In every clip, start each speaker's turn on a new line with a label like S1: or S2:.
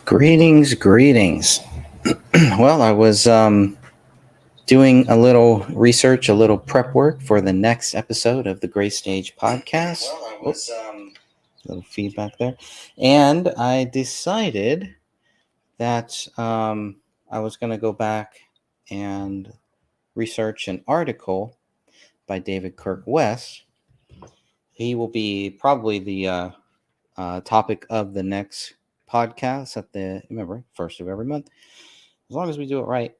S1: Greetings. Well, I was doing a little research, a little prep work for the next episode of the Gray Stage podcast. Little feedback there. And I decided that I was going to go back and research an article by David Kirk West. He will be probably the topic of the next podcast at remember, first of every month, as long as we do it right.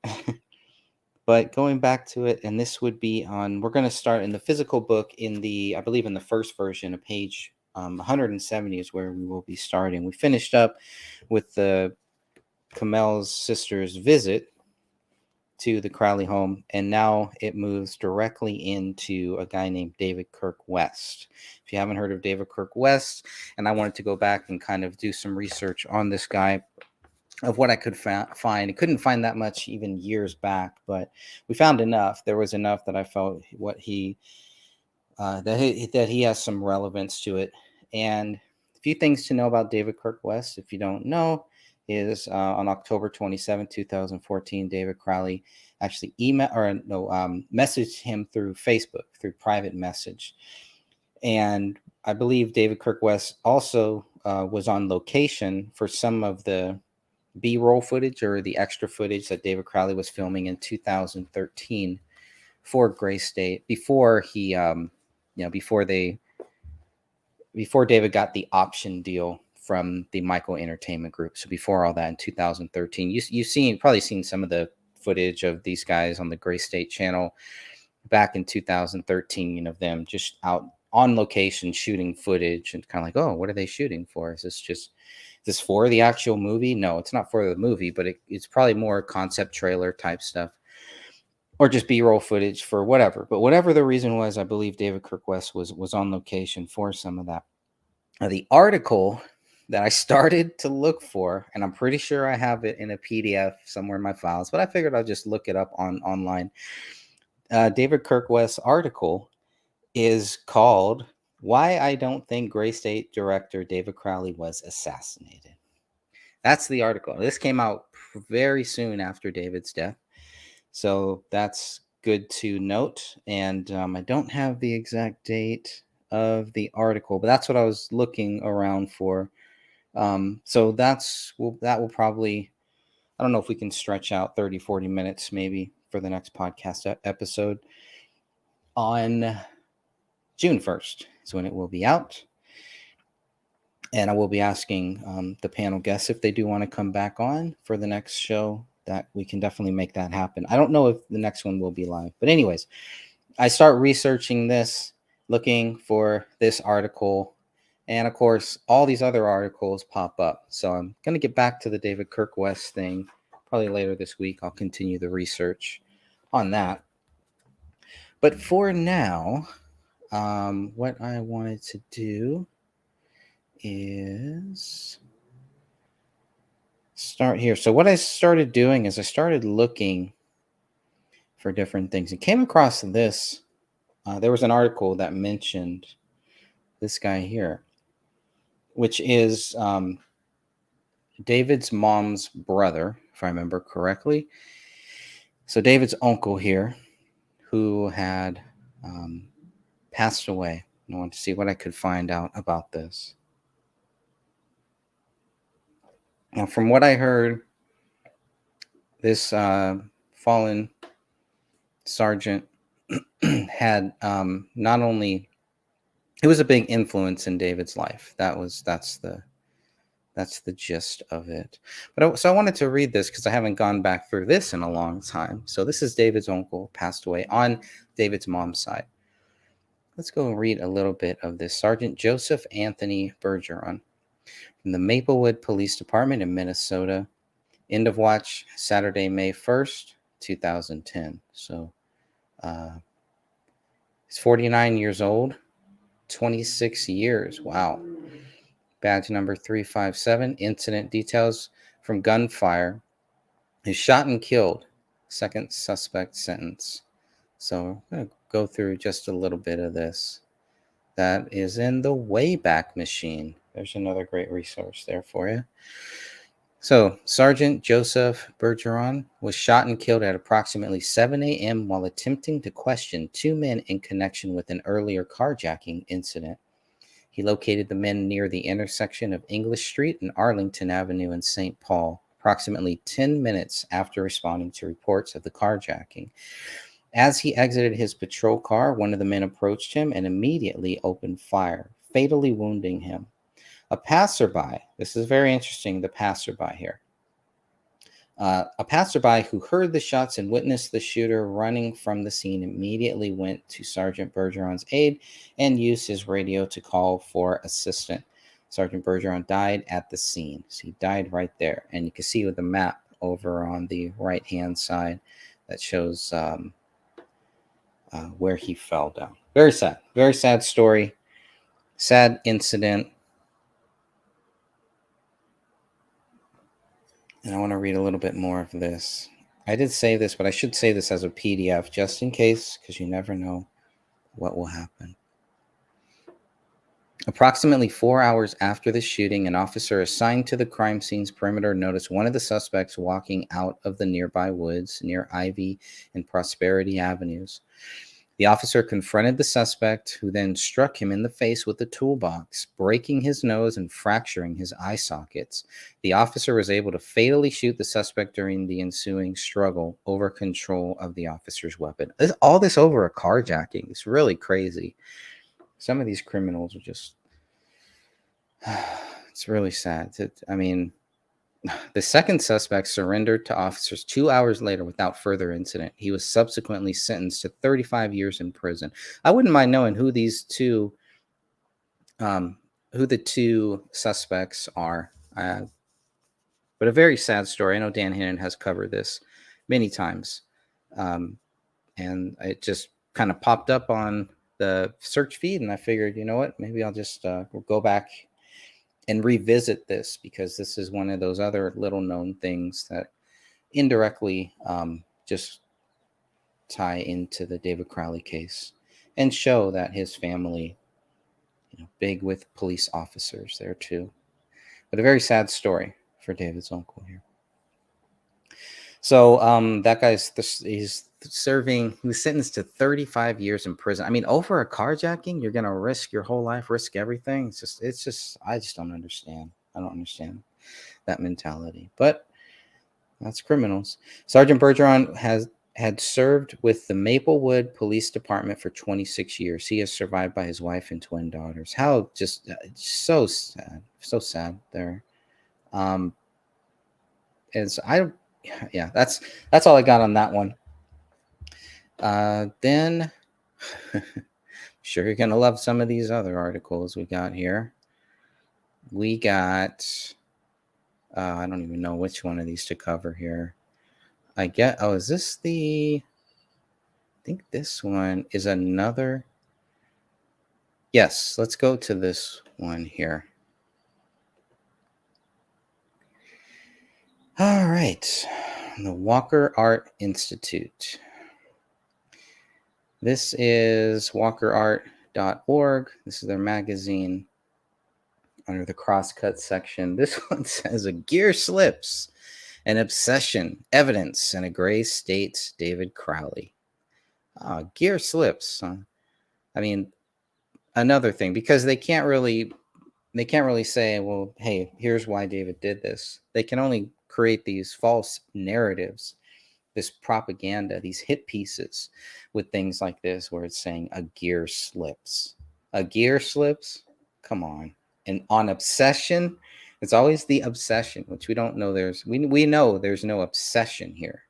S1: But going back to it, and this would be we're going to start in the physical book I believe in the first version, of page 170 is where we will be starting. We finished up with the Camel's sister's visit to the Crowley home, and now it moves directly into a guy named David Kirk West. If you haven't heard of David Kirk West, and I wanted to go back and kind of do some research on this guy, of what I could find. I couldn't find that much even years back, but we found enough. There was enough that I felt that he has some relevance to it. And a few things to know about David Kirk West, if you don't know, is on October 27, 2014, David Crowley actually messaged him through Facebook, through private message. And I believe David Kirk West also was on location for some of the B-roll footage, or the extra footage that David Crowley was filming in 2013 for Gray State, before he before David got the option deal from the Michael Entertainment Group. So before all that, in 2013, you've probably seen some of the footage of these guys on the Gray State channel back in 2013, of them just out on location shooting footage, and kind of like, oh, what are they shooting for? Is this for the actual movie? No, it's not for the movie, but it's probably more concept trailer type stuff, or just B-roll footage for whatever. But whatever the reason was, I believe David Kirk West was on location for some of that. The article that I started to look for, and I'm pretty sure I have it in a PDF somewhere in my files, but I figured I'll just look it up online. David Kirk West's article is called "Why I Don't Think Gray State Director David Crowley Was Assassinated." That's the article. This came out very soon after David's death, so that's good to note. And I don't have the exact date of the article, but that's what I was looking around for. So that will probably, I don't know if we can stretch out 30-40 minutes maybe for the next podcast episode. On June 1st is when it will be out. And I will be asking the panel guests if they do want to come back on for the next show, that we can definitely make that happen. I don't know if the next one will be live. But anyways, I start researching this, looking for this article. And of course, all these other articles pop up. So I'm going to get back to the David Kirk West thing probably later this week. I'll continue the research on that. But for now, what I wanted to do is start here. So what I started doing is I started looking for different things and came across this. There was an article that mentioned this guy here, which is David's mom's brother, if I remember correctly. So David's uncle here, who had passed away. I wanted to see what I could find out about this. Now, from what I heard, this fallen sergeant had not only, it was a big influence in David's life. That's the gist of it. So I wanted to read this because I haven't gone back through this in a long time. So this is David's uncle, passed away, on David's mom's side. Let's go and read a little bit of this. Sergeant Joseph Anthony Bergeron from the Maplewood Police Department in Minnesota. End of watch, Saturday, May 1st, 2010. So he's 49 years old, 26 years. Wow. Badge number 357. Incident details from gunfire. He's shot and killed. Second suspect sentence. So I'm going to go through just a little bit of this. That is in the Wayback Machine. There's another great resource there for you. So, Sergeant Joseph Bergeron was shot and killed at approximately 7 a.m. while attempting to question two men in connection with an earlier carjacking incident. He located the men near the intersection of English Street and Arlington Avenue in St. Paul, approximately 10 minutes after responding to reports of the carjacking. As he exited his patrol car, one of the men approached him and immediately opened fire, fatally wounding him. A passerby, this is very interesting, the passerby here. A passerby who heard the shots and witnessed the shooter running from the scene immediately went to Sergeant Bergeron's aid and used his radio to call for assistance. Sergeant Bergeron died at the scene. So he died right there. And you can see with the map over on the right-hand side that shows where he fell down. Very sad story, sad incident. And I want to read a little bit more of this. I did say this, but I should say this as a PDF just in case, because you never know what will happen. Approximately 4 hours after the shooting, an officer assigned to the crime scene's perimeter noticed one of the suspects walking out of the nearby woods near Ivy and Prosperity Avenues. The officer confronted the suspect, who then struck him in the face with a toolbox, breaking his nose and fracturing his eye sockets. The officer was able to fatally shoot the suspect during the ensuing struggle over control of the officer's weapon. All this over a carjacking. It's really crazy. Some of these criminals are just... It's really sad. The second suspect surrendered to officers 2 hours later without further incident. He was subsequently sentenced to 35 years in prison. I wouldn't mind knowing who the two suspects are. But a very sad story. I know Dan Hannon has covered this many times. And it just kind of popped up on the search feed, and I figured, you know what, maybe I'll just go back and revisit this, because this is one of those other little known things that indirectly just tie into the David Crowley case and show that his family, big with police officers there too. But a very sad story for David's uncle here. So that guy's he's serving. He was sentenced to 35 years in prison. I mean, over a carjacking, you're gonna risk your whole life, risk everything. It's just. I just don't understand. I don't understand that mentality. But that's criminals. Sergeant Bergeron had served with the Maplewood Police Department for 26 years. He is survived by his wife and twin daughters. How just so sad there. That's all I got on that one. Then sure you're gonna love some of these other articles we got here. We got I don't even know which one of these to cover here. Is this I think this one is another. Yes, let's go to this one here. All right, the Walker Art Institute. This is walkerart.org. This is their magazine under the crosscut section. This one says a gear slips, an obsession, evidence, and a gray state, David Crowley. Gear slips. I mean, another thing, because they can't really say, well, hey, here's why David did this. They can only create these false narratives, this propaganda, these hit pieces with things like this, where it's saying a gear slips. A gear slips? Come on. And on obsession, it's always the obsession, which we don't know. We know there's no obsession here.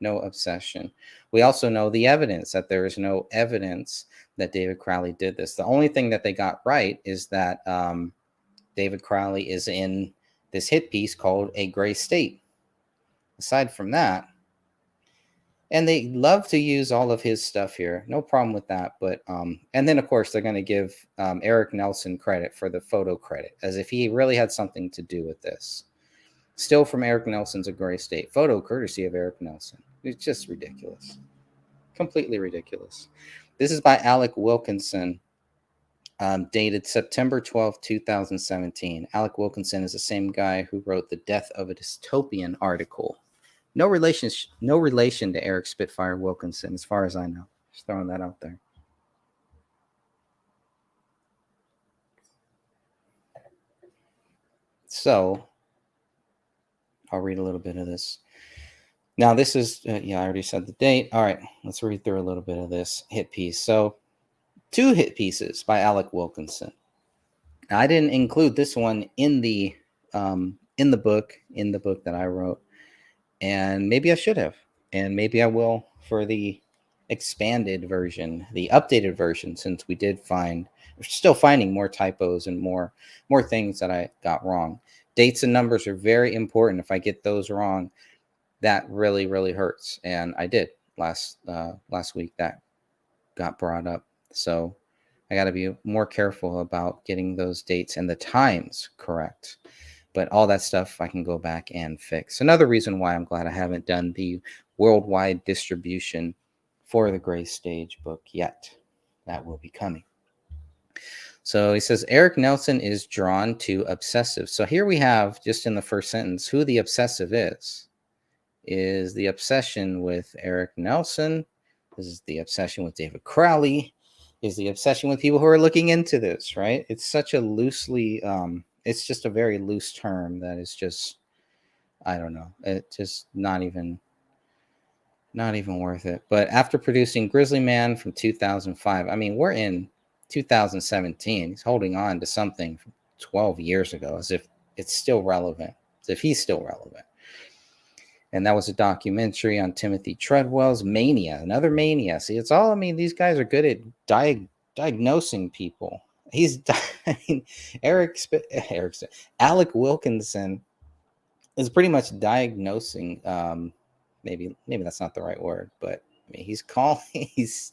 S1: No obsession. We also know the evidence, that there is no evidence that David Crowley did this. The only thing that they got right is that David Crowley is in this hit piece called A Gray State. Aside from that, and they love to use all of his stuff here. No problem with that. But and then, of course, they're going to give Eric Nelson credit for the photo credit, as if he really had something to do with this. Still from Eric Nelson's A Gray State. Photo courtesy of Eric Nelson. It's just ridiculous. Completely ridiculous. This is by Alec Wilkinson. dated September 12th, 2017. Alec Wilkinson is the same guy who wrote the Death of a Dystopian article. No relation to Eric Spitfire Wilkinson, as far as I know. Just throwing that out there. So, I'll read a little bit of this. Now, this is, I already said the date. All right, let's read through a little bit of this hit piece. So, 2 hit pieces by Alec Wilkinson. Now, I didn't include this one in the book that I wrote, and maybe I should have, and maybe I will for the expanded version, the updated version, since we're still finding more typos and more things that I got wrong. Dates and numbers are very important. If I get those wrong, that really, really hurts. And I did last week. That got brought up. So I got to be more careful about getting those dates and the times correct. But all that stuff I can go back and fix. Another reason why I'm glad I haven't done the worldwide distribution for the Gray Stage book yet. That will be coming. So he says, Eric Nelson is drawn to obsessive. So here we have, just in the first sentence, who the obsessive is. Is the obsession with Eric Nelson? This is the obsession with David Crowley? Is the obsession with people who are looking into this, right? It's such a loosely, it's just a very loose term that is just, I don't know. It's just not even worth it. But after producing Grizzly Man from 2005, I mean, we're in 2017. He's holding on to something from 12 years ago as if it's still relevant, as if he's still relevant. And that was a documentary on Timothy Treadwell's Mania, another Mania. See, it's all, I mean, these guys are good at diagnosing people. Alec Wilkinson is pretty much diagnosing, maybe that's not the right word, but I mean, he's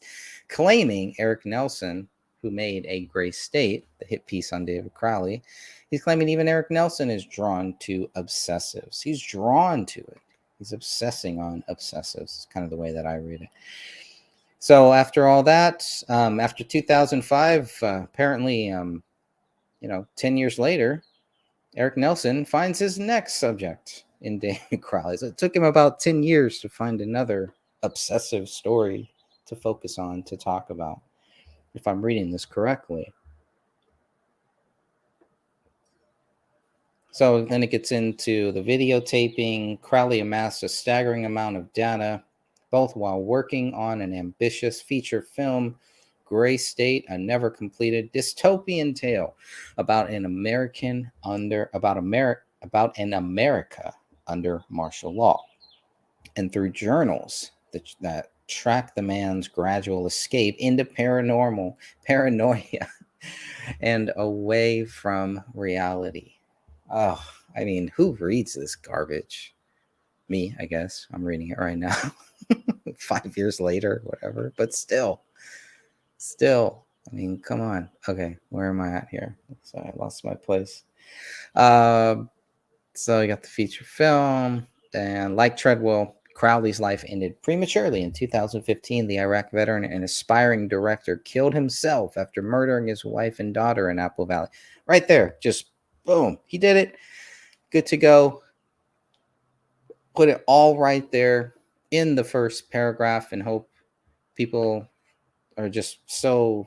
S1: claiming Eric Nelson, who made A Gray State, the hit piece on David Crowley, he's claiming even Eric Nelson is drawn to obsessives. He's drawn to it. He's obsessing on obsessives. It's kind of the way that I read it. So after all that, after 2005, apparently, 10 years later, Eric Nelson finds his next subject in David Crowley. So it took him about 10 years to find another obsessive story to focus on, to talk about, if I'm reading this correctly. So then it gets into the videotaping. Crowley amassed a staggering amount of data, both while working on an ambitious feature film, Gray State, a never completed dystopian tale about an America under martial law, and through journals that track the man's gradual escape into paranoia and away from reality. Oh, I mean, who reads this garbage? Me, I guess. I'm reading it right now. 5 years later, whatever. But still, I mean, come on. Okay, where am I at here? So I lost my place. So you got the feature film, and like Treadwell, Crowley's life ended prematurely in 2015. The Iraq veteran and aspiring director killed himself after murdering his wife and daughter in Apple Valley. Right there, just boom, he did it. Good to go. Put it all right there in the first paragraph, and hope people are just so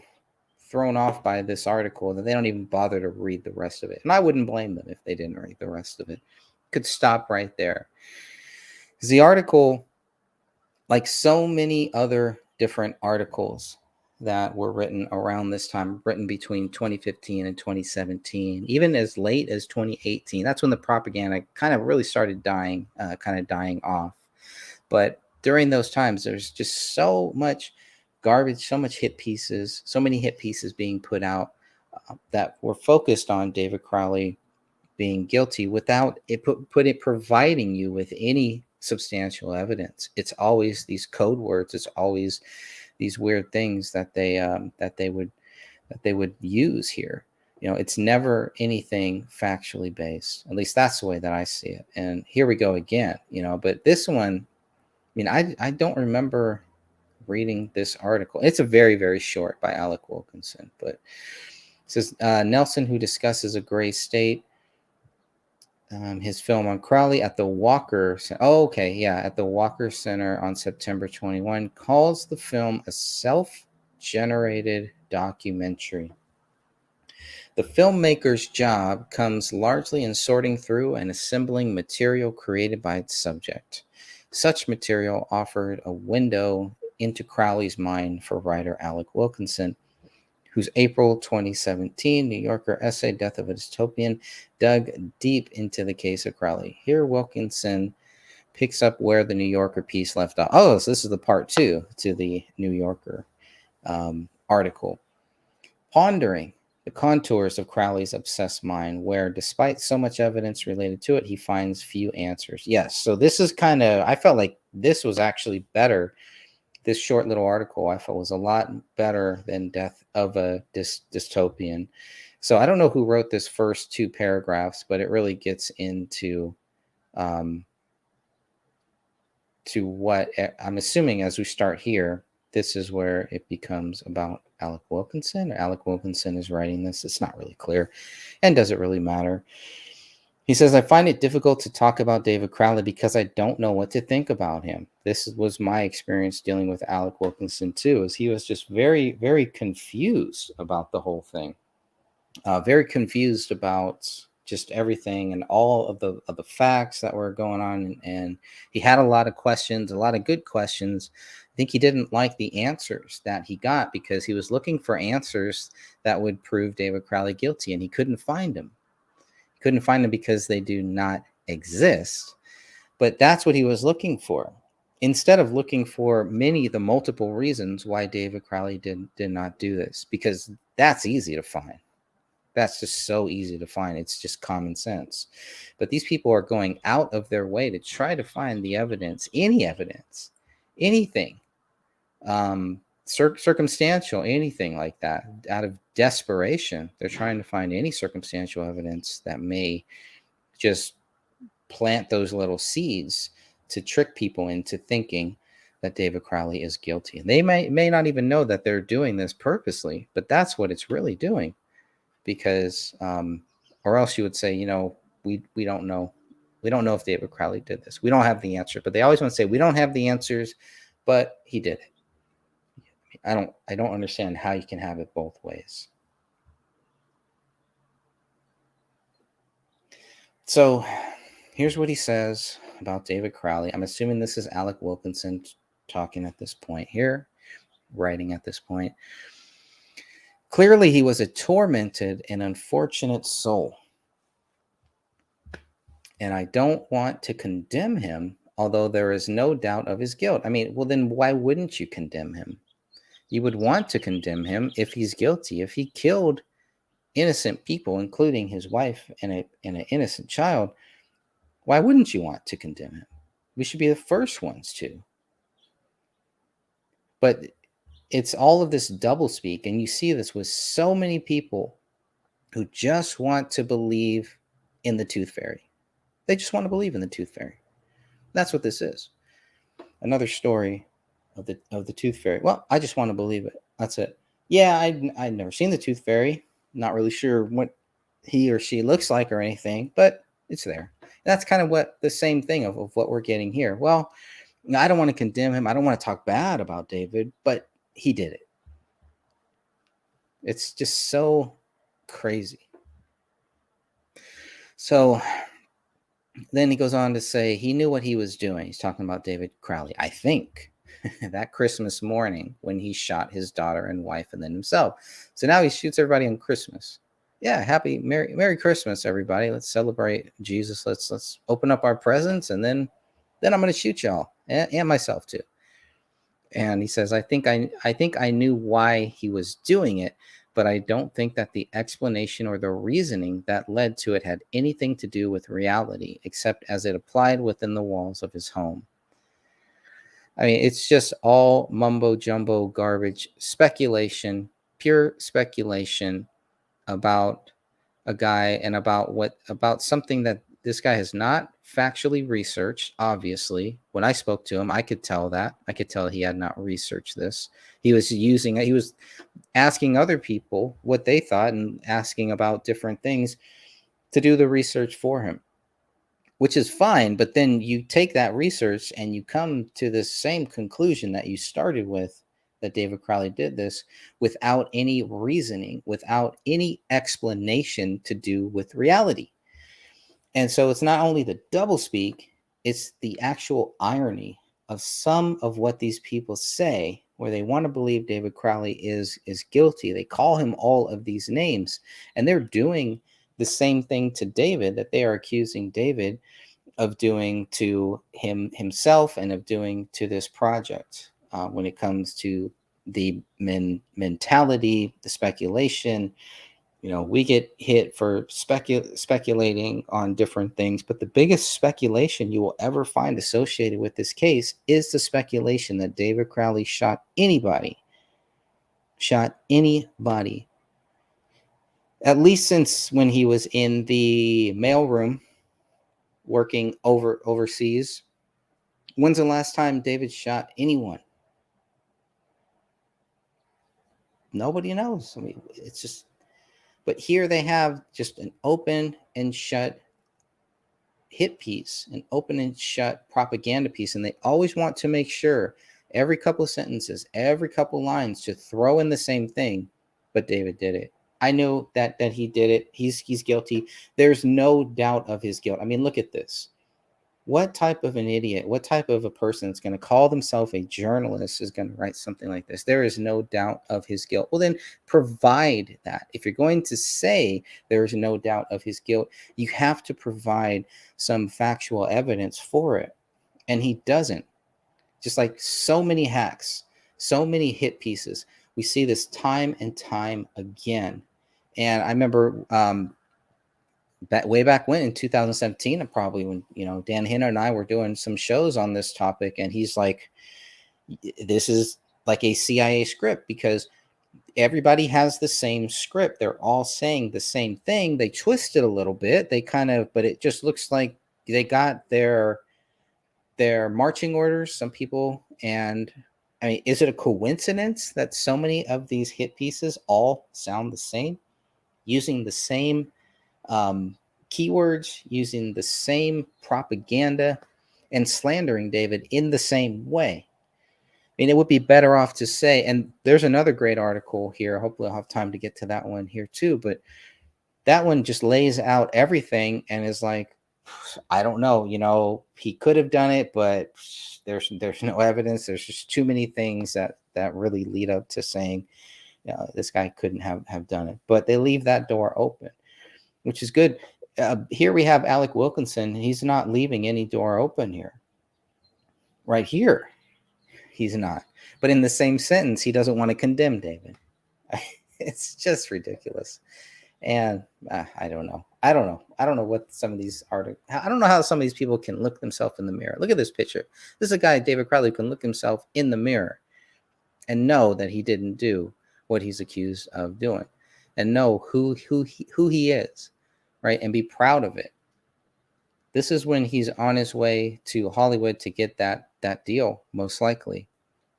S1: thrown off by this article that they don't even bother to read the rest of it. And I wouldn't blame them if they didn't read the rest of it. Could stop right there. Because the article, like so many other different articles that were written around this time, written between 2015 and 2017, even as late as 2018, that's when the propaganda kind of really started dying off. But during those times, there's just so much garbage, so many hit pieces being put out that were focused on David Crowley being guilty without it providing you with any substantial evidence. It's always these code words. It's always these weird things that they would use here. It's never anything factually based. At least that's the way that I see it. And here we go again. But this one, I mean, I don't remember reading this article. It's a very, very short by Alec Wilkinson, but says Nelson, who discusses a gray state, his film on Crowley at the Walker. Oh, okay, yeah, at the Walker Center on September 21, calls the film a self-generated documentary. The filmmaker's job comes largely in sorting through and assembling material created by its subject. Such material offered a window into Crowley's mind for writer Alec Wilkinson, whose April 2017 New Yorker essay, Death of a Dystopian, dug deep into the case of Crowley. Here, Wilkinson picks up where the New Yorker piece left off. Oh, so this is the part 2 to the New Yorker article. Pondering the contours of Crowley's obsessed mind, where despite so much evidence related to it, he finds few answers. Yes, so this is kind of, I felt like this was actually better. This short little article I felt was a lot better than Death of a Dystopian. So I don't know who wrote this first 2 paragraphs, but it really gets into to what I'm assuming as we start here. This is where it becomes about Alec Wilkinson. Alec Wilkinson is writing this. It's not really clear. And does it really matter? He says, I find it difficult to talk about David Crowley because I don't know what to think about him. This was my experience dealing with Alec Wilkinson too, as he was just very, very confused about the whole thing. Very confused about just everything and all of the facts that were going on. And he had a lot of questions, a lot of good questions. I think he didn't like the answers that he got because he was looking for answers that would prove David Crowley guilty, and he couldn't find them. Couldn't find them because they do not exist. But that's what he was looking for. Instead of looking for the multiple reasons why David Crowley did not do this, because that's easy to find. That's just so easy to find. It's just common sense. But these people are going out of their way to try to find the evidence, anything, circumstantial, anything like that. Out of desperation, they're trying to find any circumstantial evidence that may just plant those little seeds to trick people into thinking that David Crowley is guilty. And they may not even know that they're doing this purposely, but that's what it's really doing. Because or else you would say, we don't know. We don't know if David Crowley did this. We don't have the answer. But they always want to say, we don't have the answers, but he did it. I don't understand how you can have it both ways. So here's what he says about David Crowley. I'm assuming this is Alec Wilkinson talking at this point here, writing at this point. Clearly, he was a tormented and unfortunate soul. And I don't want to condemn him, although there is no doubt of his guilt. I mean, well, then why wouldn't you condemn him? You would want to condemn him if he's guilty. If he killed innocent people, including his wife and an innocent child, why wouldn't you want to condemn him? We should be the first ones to. But it's all of this doublespeak, and you see this with so many people who just want to believe in the Tooth Fairy. They just want to believe in the Tooth Fairy. That's what this is. Another story of the Tooth Fairy. Well, I just want to believe it. That's it. Yeah, I'd never seen the Tooth Fairy. Not really sure what he or she looks like or anything, but it's there. And that's kind of what the same thing of what we're getting here. Well, I don't want to condemn him. I don't want to talk bad about David, but he did it. It's just so crazy. So then he goes on to say he knew what he was doing. He's talking about David Crowley, I think, that Christmas morning when he shot his daughter and wife and then himself. So now he shoots everybody on Christmas. Yeah, Merry Christmas, everybody. Let's celebrate Jesus. Let's open up our presents, and then I'm going to shoot y'all and myself too. And he says, I think I knew why he was doing it, but I don't think that the explanation or the reasoning that led to it had anything to do with reality, except as it applied within the walls of his home. I mean, it's just all mumbo jumbo garbage, speculation, pure speculation about a guy and about something that This guy has not factually researched. Obviously, when I spoke to him, I could tell that. I could tell he had not researched this. He was asking other people what they thought and asking about different things to do the research for him, which is fine. But then you take that research and you come to the same conclusion that you started with, that David Crowley did this without any reasoning, without any explanation to do with reality. And so it's not only the doublespeak, it's the actual irony of some of what these people say, where they want to believe David Crowley is guilty. They call him all of these names, and they're doing the same thing to David that they are accusing David of doing to himself and of doing to this project. When it comes to the mentality, the speculation, we get hit for speculating on different things, but the biggest speculation you will ever find associated with this case is the speculation that David Crowley shot anybody, at least since when he was in the mailroom working overseas. When's the last time David shot anyone? Nobody knows. I mean, it's just, but here they have just an open and shut hit piece, an open and shut propaganda piece. And they always want to make sure every couple of sentences, every couple of lines to throw in the same thing. But David did it. I know that he did it. He's guilty. There's no doubt of his guilt. I mean, look at this. What type of an idiot, what type of a person that's going to call themselves a journalist is going to write something like this? There is no doubt of his guilt. Well, then provide that. If you're going to say there is no doubt of his guilt, you have to provide some factual evidence for it. And he doesn't. Just like so many hacks, so many hit pieces. We see this time and time again. And I remember way back when in 2017, probably when Dan Hinner and I were doing some shows on this topic, and he's like, this is like a CIA script, because everybody has the same script. They're all saying the same thing. They twist it a little bit. But it just looks like they got their marching orders, some people. And I mean, is it a coincidence that so many of these hit pieces all sound the same, using the same keywords, using the same propaganda, and slandering David in the same way? I mean, it would be better off to say, and there's another great article here. Hopefully I'll have time to get to that one here too. But that one just lays out everything and is like, I don't know, he could have done it, but there's no evidence. There's just too many things that really lead up to saying, this guy couldn't have done it. But they leave that door open, which is good. Here we have Alec Wilkinson. He's not leaving any door open here. Right here, he's not. But in the same sentence, he doesn't want to condemn David. It's just ridiculous. And I don't know. I don't know what some of these articles. I don't know how some of these people can look themselves in the mirror. Look at this picture. This is a guy, David Crowley, who can look himself in the mirror and know that he didn't do what he's accused of doing, and know who he is, right? And be proud of it. This is when he's on his way to Hollywood to get that deal, most likely.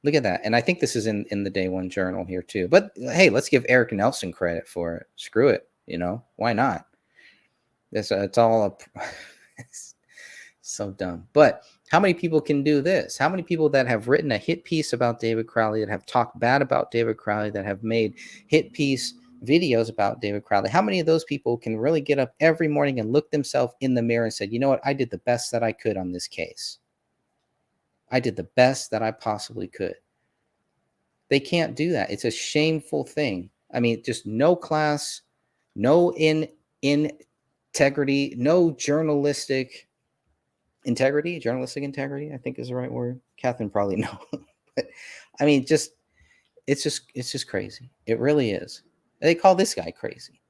S1: Look at that. And I think this is in the Day One Journal here too. But hey, let's give Eric Nelson credit for it. Screw it. Why not? It's all it's so dumb. But how many people can do this? How many people that have written a hit piece about David Crowley, that have talked bad about David Crowley, that have made hit piece videos about David Crowley, how many of those people can really get up every morning and look themselves in the mirror and say, you know what, I did the best that I could on this case. I did the best that I possibly could. They can't do that. It's a shameful thing. I mean, just no class, no integrity, no journalistic integrity, I think is the right word. Catherine probably knows. But I mean, it's just crazy. It really is. They call this guy crazy.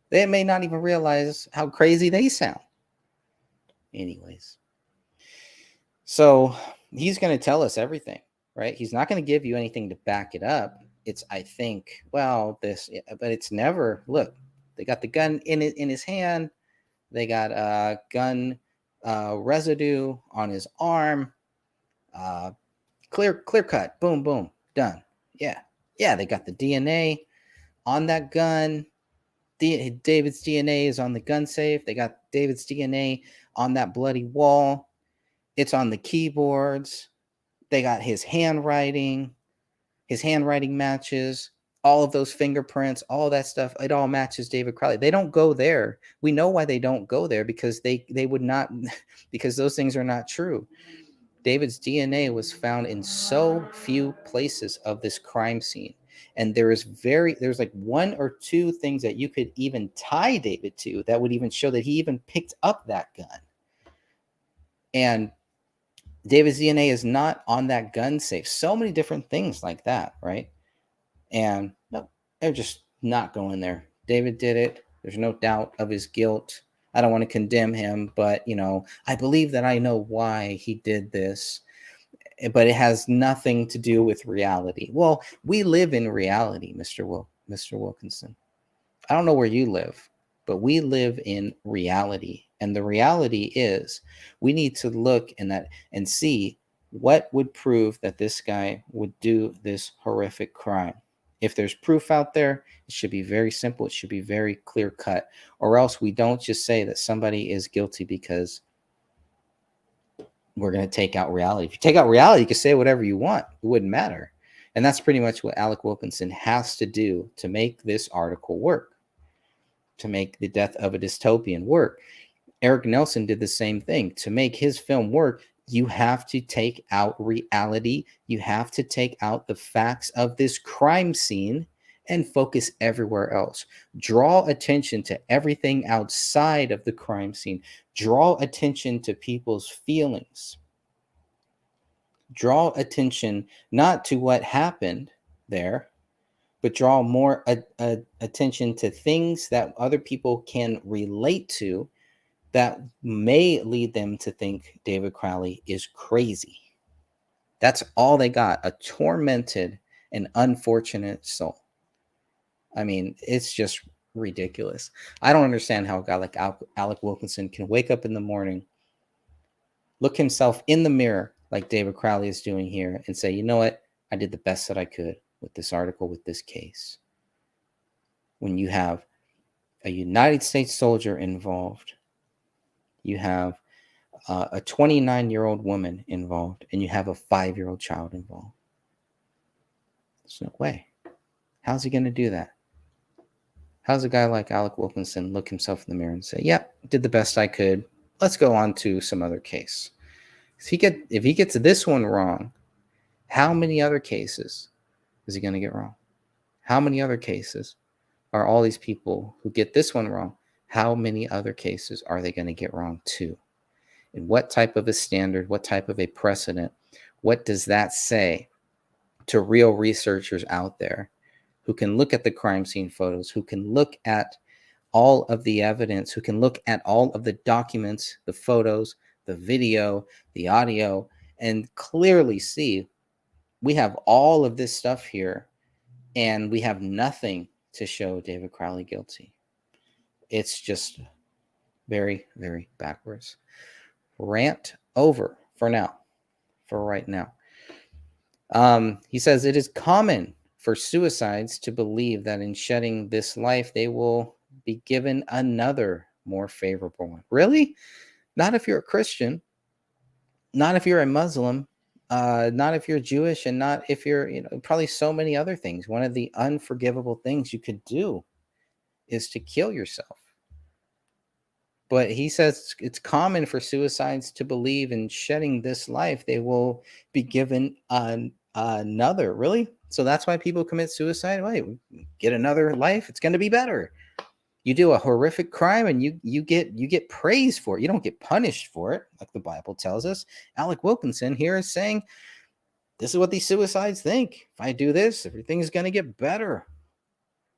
S1: They may not even realize how crazy they sound. Anyways. So he's going to tell us everything, right? He's not going to give you anything to back it up. It's, I think, well, this, but it's never, look, they got the gun in his hand. They got gun residue on his arm. Clear cut. Boom, boom, done. Yeah, yeah. They got the DNA on that gun. David's DNA is on the gun safe. They got David's DNA on that bloody wall. It's on the keyboards. They got his handwriting. His handwriting matches. All of those fingerprints, all of that stuff, it all matches David Crowley. They don't go there. We know why they don't go there, because they would not, because those things are not true. David's DNA was found in so few places of this crime scene. And there's like one or two things that you could even tie David to that would even show that he even picked up that gun. And David's DNA is not on that gun safe. So many different things like that, right? And no, they're just not going there. David did it. There's no doubt of his guilt. I don't want to condemn him, but I believe that I know why he did this. But it has nothing to do with reality. Well, we live in reality, Mr. Wilkinson. I don't know where you live, but we live in reality. And the reality is we need to look in that and see what would prove that this guy would do this horrific crime. If there's proof out there, it should be very simple. It should be very clear cut. Or else we don't just say that somebody is guilty because we're going to take out reality. If you take out reality, you can say whatever you want. It wouldn't matter. And that's pretty much what Alec Wilkinson has to do to make this article work, to make The Death of a Dystopian work. Eric Nelson did the same thing. To make his film work, you have to take out reality. You have to take out the facts of this crime scene and focus everywhere else. Draw attention to everything outside of the crime scene. Draw attention to people's feelings. Draw attention not to what happened there, but draw more attention to things that other people can relate to that may lead them to think David Crowley is crazy. That's all they got, a tormented and unfortunate soul. I mean, it's just ridiculous. I don't understand how a guy like Alec Wilkinson can wake up in the morning, look himself in the mirror like David Crowley is doing here, and say, you know what? I did the best that I could with this article, with this case. When you have a United States soldier involved, you have a 29-year-old woman involved, and you have a 5-year-old child involved. There's no way. How's he going to do that? How's a guy like Alec Wilkinson look himself in the mirror and say, yep, did the best I could. Let's go on to some other case. If he gets this one wrong, how many other cases is he going to get wrong? How many other cases are all these people who get this one wrong? How many other cases are they going to get wrong too? And what type of a standard, what type of a precedent, what does that say to real researchers out there who can look at the crime scene photos, who can look at all of the evidence, who can look at all of the documents, the photos, the video, the audio, and clearly see we have all of this stuff here and we have nothing to show David Crowley guilty. It's just very, very backwards. Rant over for now, for right now. He says it is common for suicides to believe that in shedding this life, they will be given another more favorable one. Really? Not if you're a Christian, not if you're a Muslim, not if you're Jewish, and not if you're, probably so many other things. One of the unforgivable things you could do is to kill yourself. But he says it's common for suicides to believe in shedding this life, they will be given another. Really? So that's why people commit suicide? Wait, get another life? It's going to be better. You do a horrific crime and you get praised for it. You don't get punished for it, like the Bible tells us. Alec Wilkinson here is saying, this is what these suicides think. If I do this, everything's going to get better.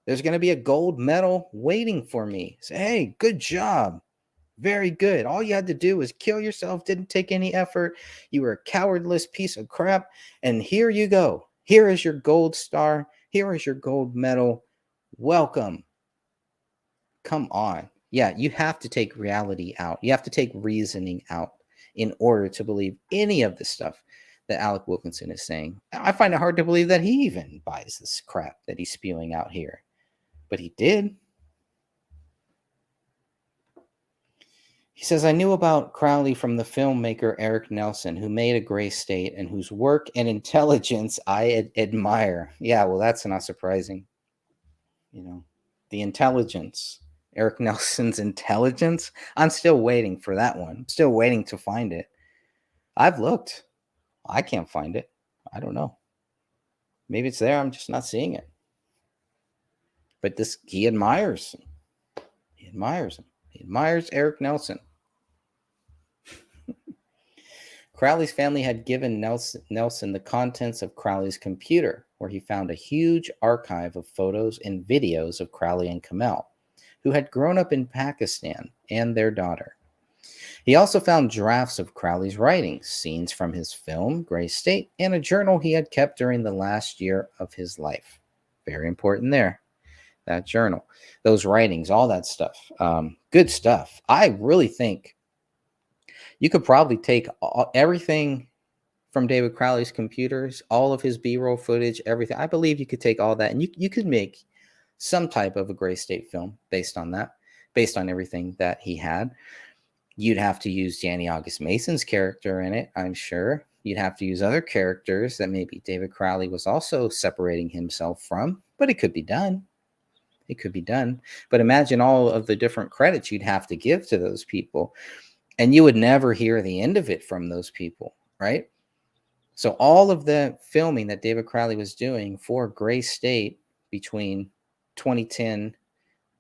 S1: There's going to be a gold medal waiting for me. Say, hey, good job. Very good. All you had to do was kill yourself. Didn't take any effort. You were a cowardless piece of crap. And here you go. Here is your gold star. Here is your gold medal. Welcome. Come on. Yeah, you have to take reality out. You have to take reasoning out in order to believe any of the stuff that Alec Wilkinson is saying. I find it hard to believe that he even buys this crap that he's spewing out here, but he did. He says, I knew about Crowley from the filmmaker Eric Nelson, who made A Gray State and whose work and intelligence I admire. Yeah, well, that's not surprising. You know, the intelligence, Eric Nelson's intelligence. I'm still waiting for that one. I'm still waiting to find it. I've looked. I can't find it. I don't know. Maybe it's there. I'm just not seeing it. But he admires him. He admires him. He admires Eric Nelson. Crowley's family had given Nelson the contents of Crowley's computer, where he found a huge archive of photos and videos of Crowley and Kamel, who had grown up in Pakistan, and their daughter. He also found drafts of Crowley's writings, scenes from his film, Gray State, and a journal he had kept during the last year of his life. Very important there. That journal, those writings, all that stuff. Good stuff. I really think you could probably take everything from David Crowley's computers, all of his B-roll footage, everything. I believe you could take all that and you could make some type of a Gray State film based on that, based on everything that he had. You'd have to use Danny August Mason's character in it, I'm sure. You'd have to use other characters that maybe David Crowley was also separating himself from, but it could be done. It could be done. But imagine all of the different credits you'd have to give to those people. And you would never hear the end of it from those people, right? So all of the filming that David Crowley was doing for Gray State between 2010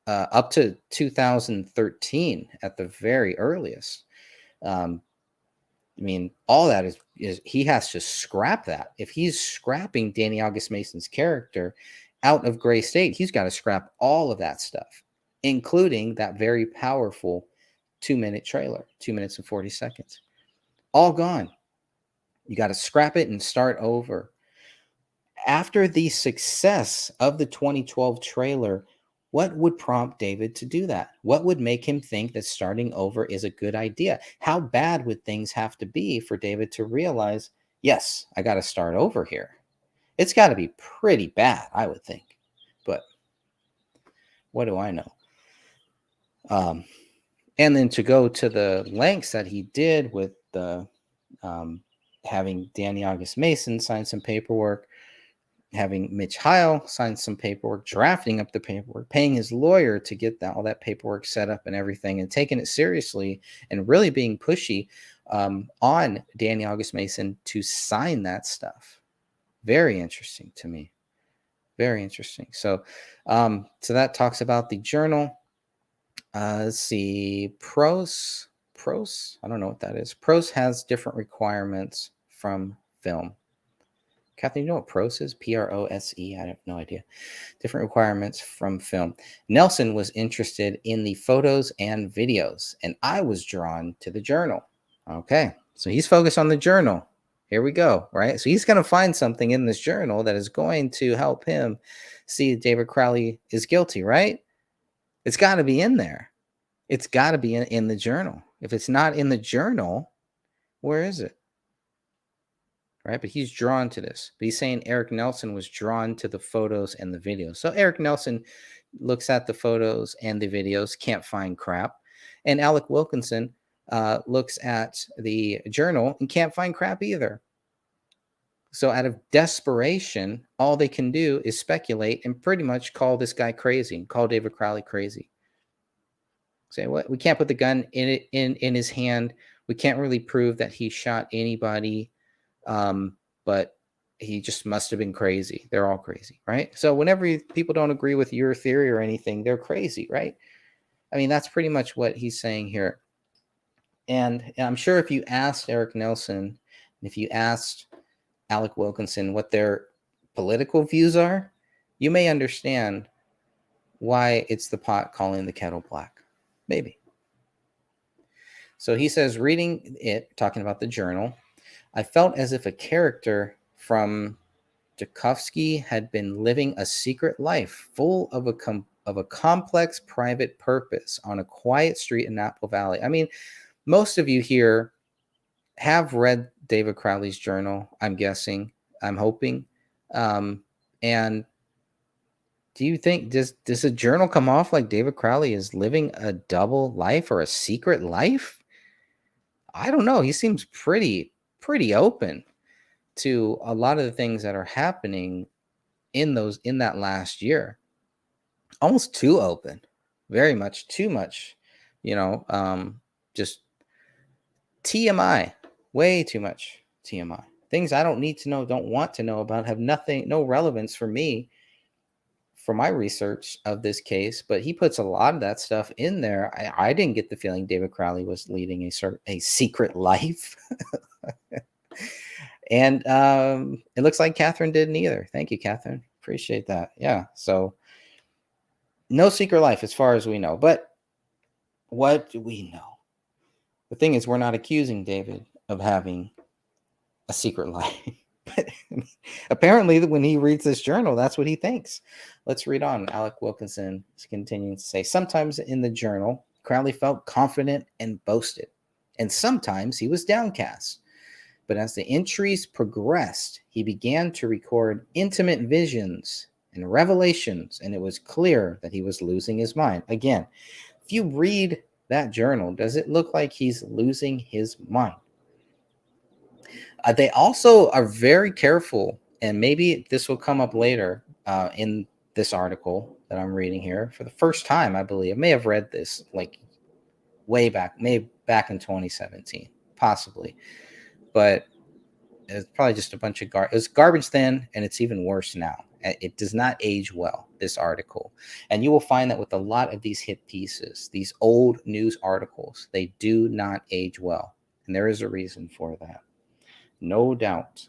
S1: up to 2013 at the very earliest. I mean, all that is he has to scrap that. If he's scrapping Danny August Mason's character out of Gray State, he's got to scrap all of that stuff, including that very powerful 2-minute trailer, 2 minutes and 40 seconds. All gone. You got to scrap it and start over. After the success of the 2012 trailer, what would prompt David to do that? What would make him think that starting over is a good idea? How bad would things have to be for David to realize, yes, I got to start over here? It's got to be pretty bad, I would think. But what do I know? And then to go to the lengths that he did with the having Danny August Mason sign some paperwork, having Mitch Heil sign some paperwork, drafting up the paperwork, paying his lawyer to get all that paperwork set up and everything, and taking it seriously and really being pushy on Danny August Mason to sign that stuff. Very interesting to me. Very interesting. So that talks about the journal. Let's see. Prose. I don't know what that is. Prose has different requirements from film. Catherine, you know what prose is? Prose. I have no idea. Different requirements from film. Nelson was interested in the photos and videos, and I was drawn to the journal. Okay, so he's focused on the journal. Here we go, right? So he's going to find something in this journal that is going to help him see David Crowley is guilty, right? It's got to be in there. It's got to be in the journal. If it's not in the journal, where is it? Right? But he's drawn to this. But he's saying Eric Nelson was drawn to the photos and the videos. So Eric Nelson looks at the photos and the videos, can't find crap. And Alec Wilkinson looks at the journal and can't find crap either. So out of desperation, all they can do is speculate and pretty much call this guy crazy, call David Crowley crazy. Say, what? We can't put the gun in his hand. We can't really prove that he shot anybody, but he just must have been crazy. They're all crazy, right? So whenever people don't agree with your theory or anything, they're crazy, right? I mean, that's pretty much what he's saying here. And I'm sure if you asked Eric Nelson, if you asked Alec Wilkinson what their political views are, you may understand why it's the pot calling the kettle black. Maybe. So he says, reading it, talking about the journal, I felt as if a character from Tchaikovsky had been living a secret life full of a of a complex private purpose on a quiet street in Apple Valley. I mean, most of you here have read David Crowley's journal, I'm guessing, I'm hoping. And do you think does a journal come off like David Crowley is living a double life or a secret life? I don't know. He seems pretty open to a lot of the things that are happening in that last year. Almost too open. Very much too much, just TMI. Way too much TMI. Things I don't need to know, don't want to know about, have no relevance for me for my research of this case, but he puts a lot of that stuff in there. I didn't get the feeling David Crowley was leading a secret life. And it looks like Catherine didn't either. Thank you, Catherine. Appreciate that. Yeah. So no secret life as far as we know. But what do we know? The thing is, we're not accusing David of having a secret life. But apparently, when he reads this journal, that's what he thinks. Let's read on. Alec Wilkinson is continuing to say, sometimes in the journal, Crowley felt confident and boasted, and sometimes he was downcast. But as the entries progressed, he began to record intimate visions and revelations, and it was clear that he was losing his mind. Again, if you read that journal, does it look like he's losing his mind? They also are very careful, and maybe this will come up later in this article that I'm reading here for the first time, I believe. I may have read this like way back, maybe back in 2017, possibly. But it's probably just a bunch of garbage. It's garbage then, and it's even worse now. It does not age well, this article. And you will find that with a lot of these hit pieces, these old news articles, they do not age well. And there is a reason for that. No doubt.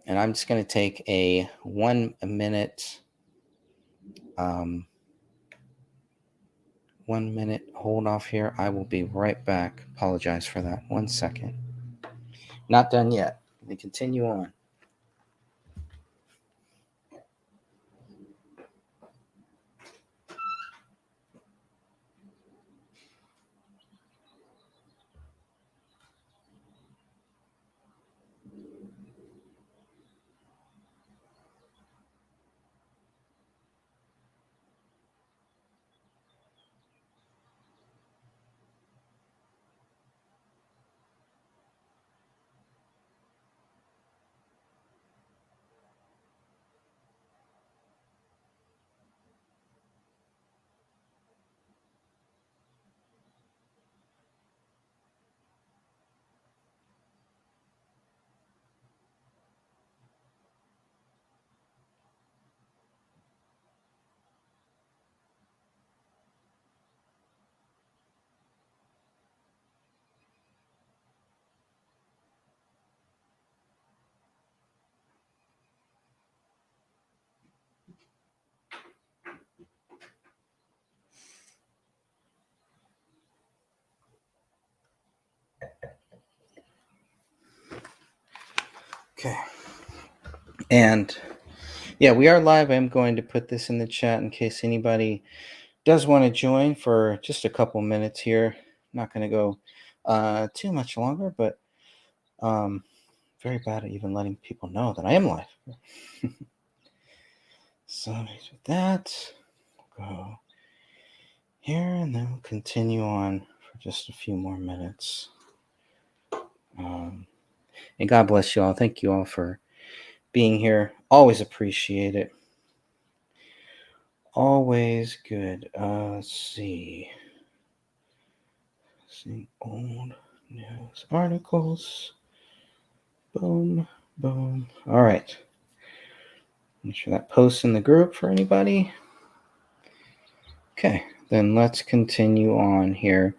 S1: And I'm just going to take a 1 minute, 1 minute hold off here. I will be right back. Apologize for that. 1 second. Not done yet. Let me continue on. Okay. And yeah, we are live. I'm going to put this in the chat in case anybody does want to join for just a couple minutes here. I'm not going to go too much longer, but very bad at even letting people know that I am live. So with that, we'll go here and then we'll continue on for just a few more minutes. And God bless you all. Thank you all for being here. Always appreciate it. Always good. Let's see old news articles. Boom, boom. All right. Make sure that posts in the group for anybody. Okay, then let's continue on here.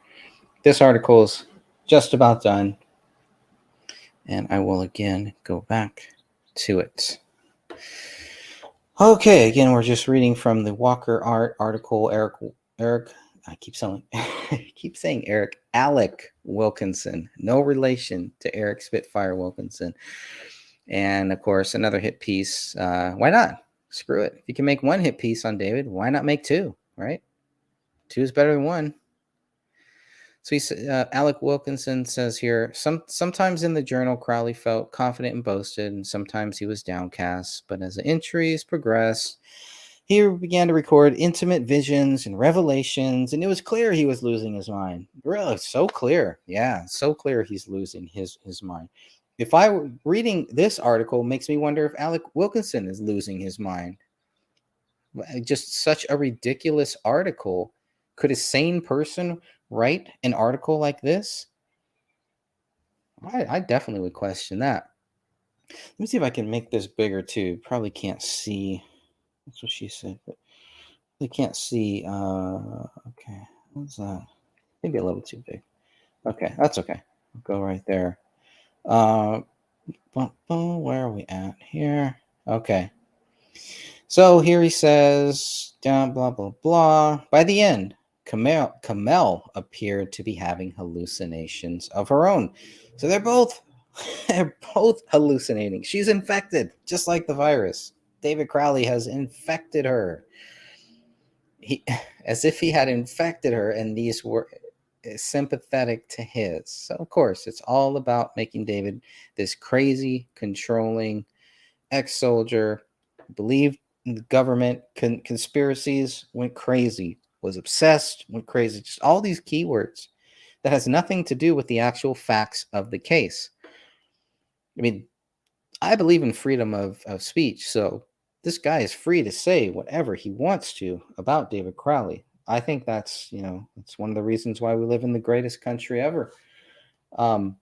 S1: This article is just about done. And I will again go back to it. Okay, again, we're just reading from the Walker Art article. Eric, I keep saying Alec Wilkinson, no relation to Eric Spitfire Wilkinson, And of course, another hit piece. Why not? Screw it. If you can make one hit piece on David, why not make two? Right? Two is better than one. So Alec Wilkinson says here, sometimes in the journal, Crowley felt confident and boasted, and sometimes he was downcast. But as the entries progressed, he began to record intimate visions and revelations, and it was clear he was losing his mind. Really, so clear. Yeah, so clear he's losing his mind. If I were reading this article, makes me wonder if Alec Wilkinson is losing his mind. Just such a ridiculous article. Could a sane person write an article like this? I definitely would question that. Let me see if I can make this bigger too. Probably can't see. That's what she said, but they can't see. Okay, what's that? Maybe a little too big. Okay, that's okay. I'll go right there. Where are we at here? Okay. So here he says, blah, blah, blah. By the end, Kamel appeared to be having hallucinations of her own. So they're both hallucinating. She's infected, just like the virus. David Crowley has infected her. As if he had infected her, and these were sympathetic to his. So of course, it's all about making David this crazy, controlling ex-soldier, believed in the government, conspiracies, went crazy, was obsessed, went crazy. Just all these keywords that has nothing to do with the actual facts of the case. I mean, I believe in freedom of speech, so this guy is free to say whatever he wants to about David Crowley. I think that's, it's one of the reasons why we live in the greatest country ever. And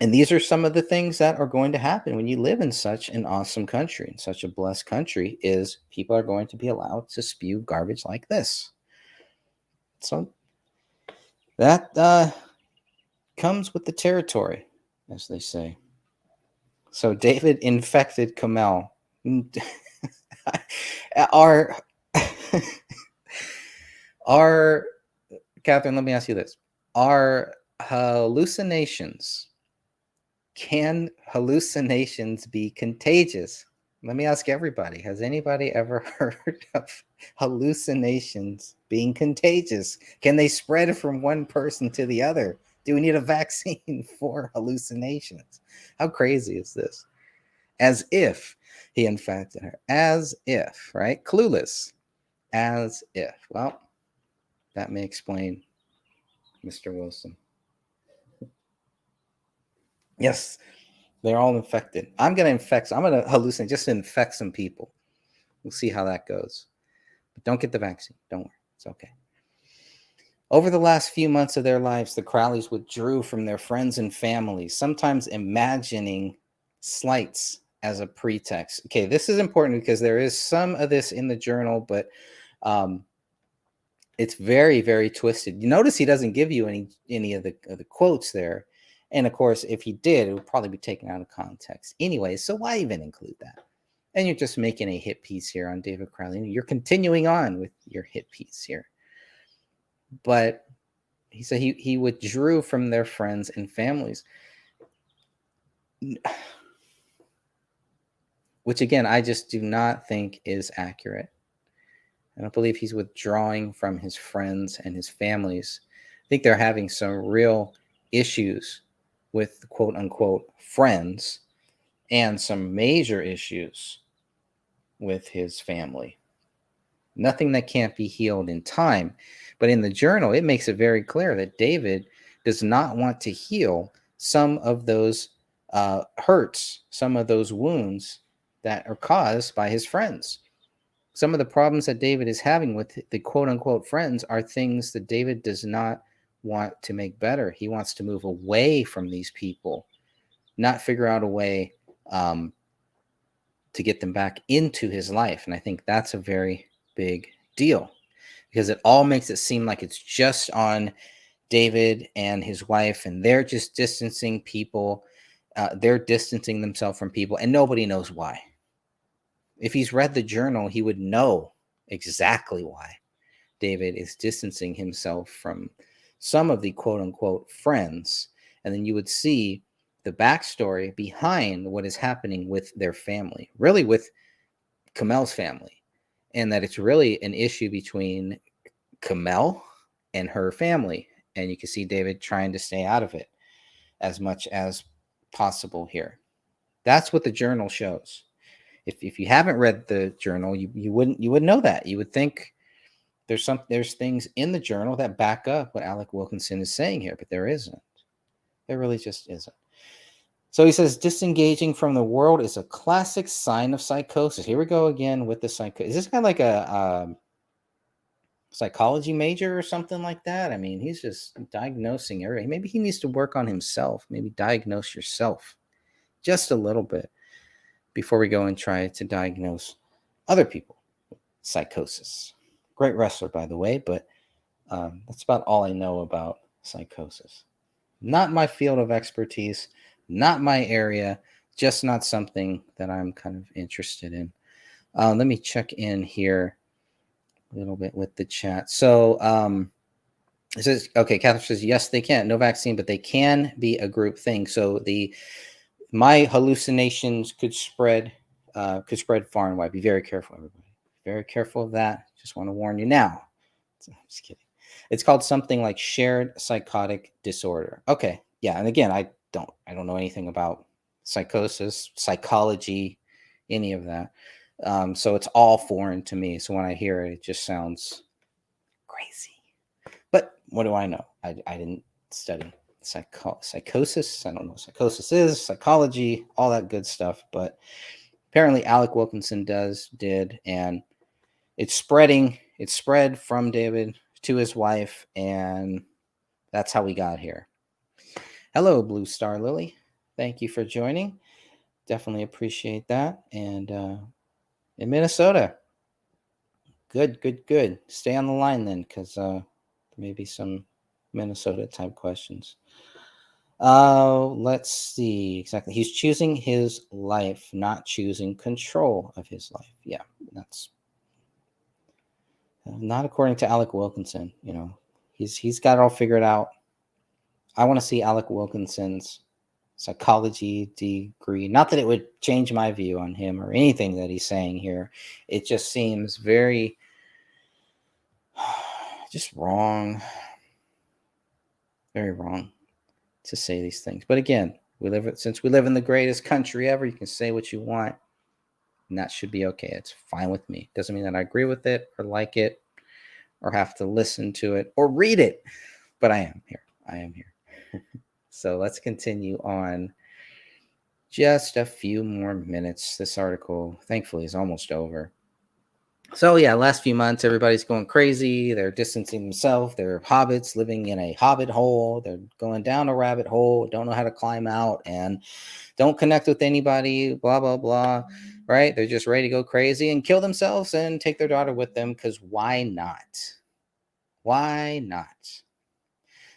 S1: these are some of the things that are going to happen when you live in such an awesome country, in such a blessed country, is people are going to be allowed to spew garbage like this. So that comes with the territory, as they say. So David infected Kamel. Our Catherine, let me ask you this. Can hallucinations be contagious? Let me ask everybody. Has anybody ever heard of hallucinations being contagious? Can they spread from one person to the other? Do we need a vaccine for hallucinations? How crazy is this? As if he infected her. As if, right? Clueless. As if. Well, that may explain Mr. Wilson. Yes, they're all infected. I'm going to hallucinate, just to infect some people. We'll see how that goes. But don't get the vaccine. Don't worry. It's okay. Over the last few months of their lives, the Crowleys withdrew from their friends and family, sometimes imagining slights as a pretext. Okay, this is important because there is some of this in the journal, but it's very, very twisted. You notice he doesn't give you any of the quotes there. And of course, if he did, it would probably be taken out of context anyway. So why even include that? And you're just making a hit piece here on David Crowley. You're continuing on with your hit piece here. But he said he withdrew from their friends and families. Which again, I just do not think is accurate. I don't believe he's withdrawing from his friends and his families. I think they're having some real issues with quote unquote friends and some major issues with his family. Nothing that can't be healed in time. But in the journal, it makes it very clear that David does not want to heal some of those hurts, some of those wounds that are caused by his friends. Some of the problems that David is having with the quote unquote friends are things that David does not want to make better. He wants to move away from these people, not figure out a way to get them back into his life. And I think that's a very big deal because it all makes it seem like it's just on David and his wife, and they're just distancing people. They're distancing themselves from people, and nobody knows why. If he's read the journal, he would know exactly why David is distancing himself from some of the quote unquote friends. And then you would see the backstory behind what is happening with their family, really with Kamel's family, and that it's really an issue between Kamel and her family. And you can see David trying to stay out of it as much as possible here. That's what the journal shows. If you haven't read the journal, you wouldn't know that. You would think there's things in the journal that back up what Alec Wilkinson is saying here, but there isn't. There really just isn't. So he says, disengaging from the world is a classic sign of psychosis. Here we go again with the psychosis. Is this kind of like a psychology major or something like that? I mean, he's just diagnosing everything. Maybe he needs to work on himself. Maybe diagnose yourself just a little bit before we go and try to diagnose other people with psychosis. Great wrestler, by the way, but that's about all I know about psychosis. Not my field of expertise, not my area, just not something that I'm kind of interested in. Let me check in here a little bit with the chat. So it says, okay, Catherine says, yes, they can. No vaccine, but they can be a group thing. So my hallucinations could spread far and wide. Be very careful, everybody. Very careful of that. Just want to warn you now. I'm just kidding. It's called something like shared psychotic disorder. Okay. Yeah. And again, I don't know anything about psychosis, psychology, any of that. So it's all foreign to me. So when I hear it, it just sounds crazy. But what do I know? I didn't study psychosis. I don't know what psychosis is, psychology, all that good stuff. But apparently Alec Wilkinson did, and it's spreading. It spread from David to his wife, and that's how we got here. Hello, Blue Star Lily. Thank you for joining. Definitely appreciate that. And in Minnesota, good. Stay on the line then, because maybe some Minnesota type questions. Let's see exactly. He's choosing his life, not choosing control of his life. Yeah, that's not according to Alec Wilkinson. You know, he's got it all figured out. I want to see Alec Wilkinson's psychology degree. Not that it would change my view on him or anything that he's saying here. It just seems very just wrong. Very wrong to say these things. But again, since we live in the greatest country ever, you can say what you want, and that should be okay. It's fine with me. Doesn't mean that I agree with it or like it or have to listen to it or read it, but I am here. So let's continue on. Just a few more minutes. This article, thankfully, is almost over. So yeah, last few months, everybody's going crazy. They're distancing themselves. They're hobbits living in a hobbit hole. They're going down a rabbit hole, don't know how to climb out, and don't connect with anybody, blah, blah, blah, right? They're just ready to go crazy and kill themselves and take their daughter with them, because why not? Why not?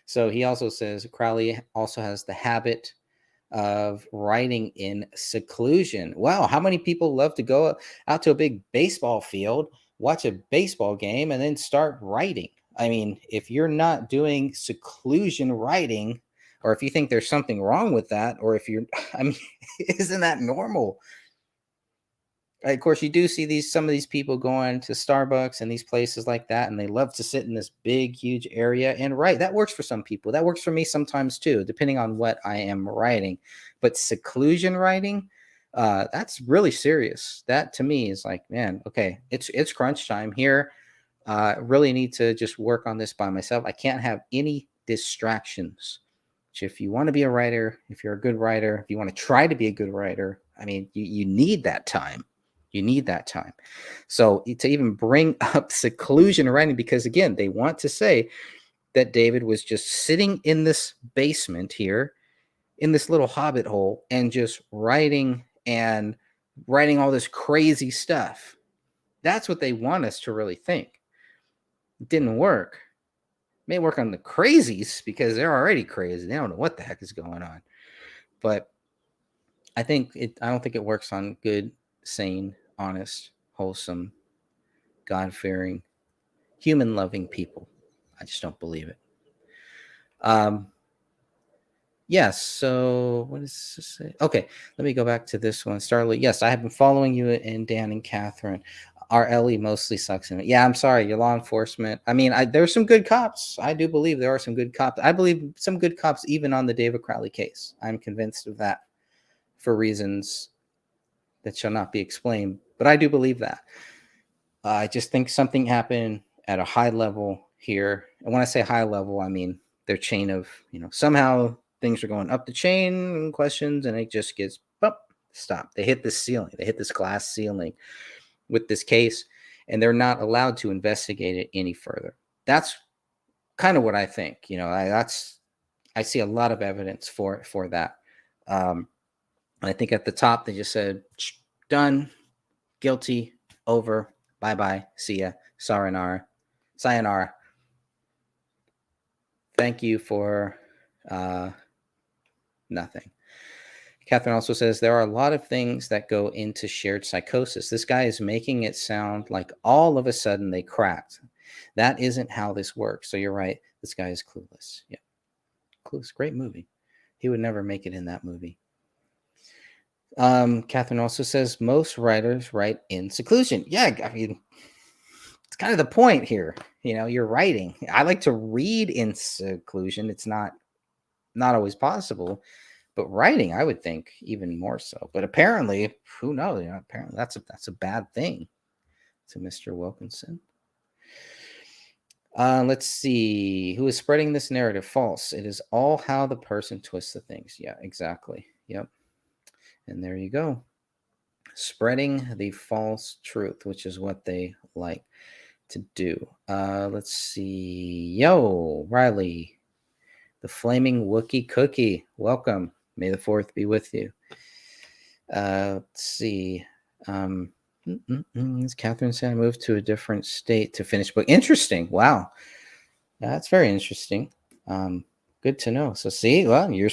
S1: So he also says Crowley also has the habit of writing in seclusion. Wow, how many people love to go out to a big baseball field, watch a baseball game, and then start writing? I mean, if you're not doing seclusion writing, or if you think there's something wrong with that, or if you're, I mean, isn't that normal? Of course, you do see some of these people going to Starbucks and these places like that, and they love to sit in this big, huge area and write. That works for some people. That works for me sometimes too, depending on what I am writing. But seclusion writing, that's really serious. That to me is like, man, okay, it's crunch time here. Really need to just work on this by myself. I can't have any distractions. So if you want to be a writer, if you're a good writer, if you want to try to be a good writer, I mean, you need that time. You need that time. So to even bring up seclusion writing, because again, they want to say that David was just sitting in this basement here, in this little hobbit hole, and just writing all this crazy stuff. That's what they want us to really think. It didn't work. It may work on the crazies because they're already crazy. They don't know what the heck is going on. But I don't think it works on good, sane, honest, wholesome, God-fearing, human-loving people. I just don't believe it. Yes. So what does this say? Okay, let me go back to this one. Starly. Yes, I have been following you and Dan and Catherine. Our Ellie mostly sucks in it. Yeah, I'm sorry. Your law enforcement. I mean, there's some good cops. I do believe there are some good cops. I believe some good cops even on the David Crowley case. I'm convinced of that for reasons that shall not be explained. But I do believe that. I just think something happened at a high level here. And when I say high level, I mean their chain of, somehow things are going up the chain and questions, and it just gets stop. They hit this ceiling. They hit this glass ceiling with this case, and they're not allowed to investigate it any further. That's kind of what I think. I see a lot of evidence for that. And I think at the top they just said done, guilty, over, bye bye, see ya, sayonara. Thank you for nothing. Catherine also says there are a lot of things that go into shared psychosis. This guy is making it sound like all of a sudden they cracked. That isn't how this works. So you're right. This guy is clueless. Yeah. Clueless. Great movie. He would never make it in that movie. Catherine also says most writers write in seclusion. Yeah, I mean, it's kind of the point here. You're writing. I like to read in seclusion. It's not always possible, but writing, I would think, even more so. But apparently, who knows? Apparently that's a bad thing. To Mr. Wilkinson. Let's see. Who is spreading this narrative? False. It is all how the person twists the things. Yeah, exactly. Yep. And there you go. Spreading the false truth, which is what they like to do. Let's see. Yo, Riley, the flaming Wookie cookie. Welcome. May the 4th be with you. Let's see. Catherine said I moved to a different state to finish book. Interesting. Wow. That's very interesting. Good to know. So see, well, you're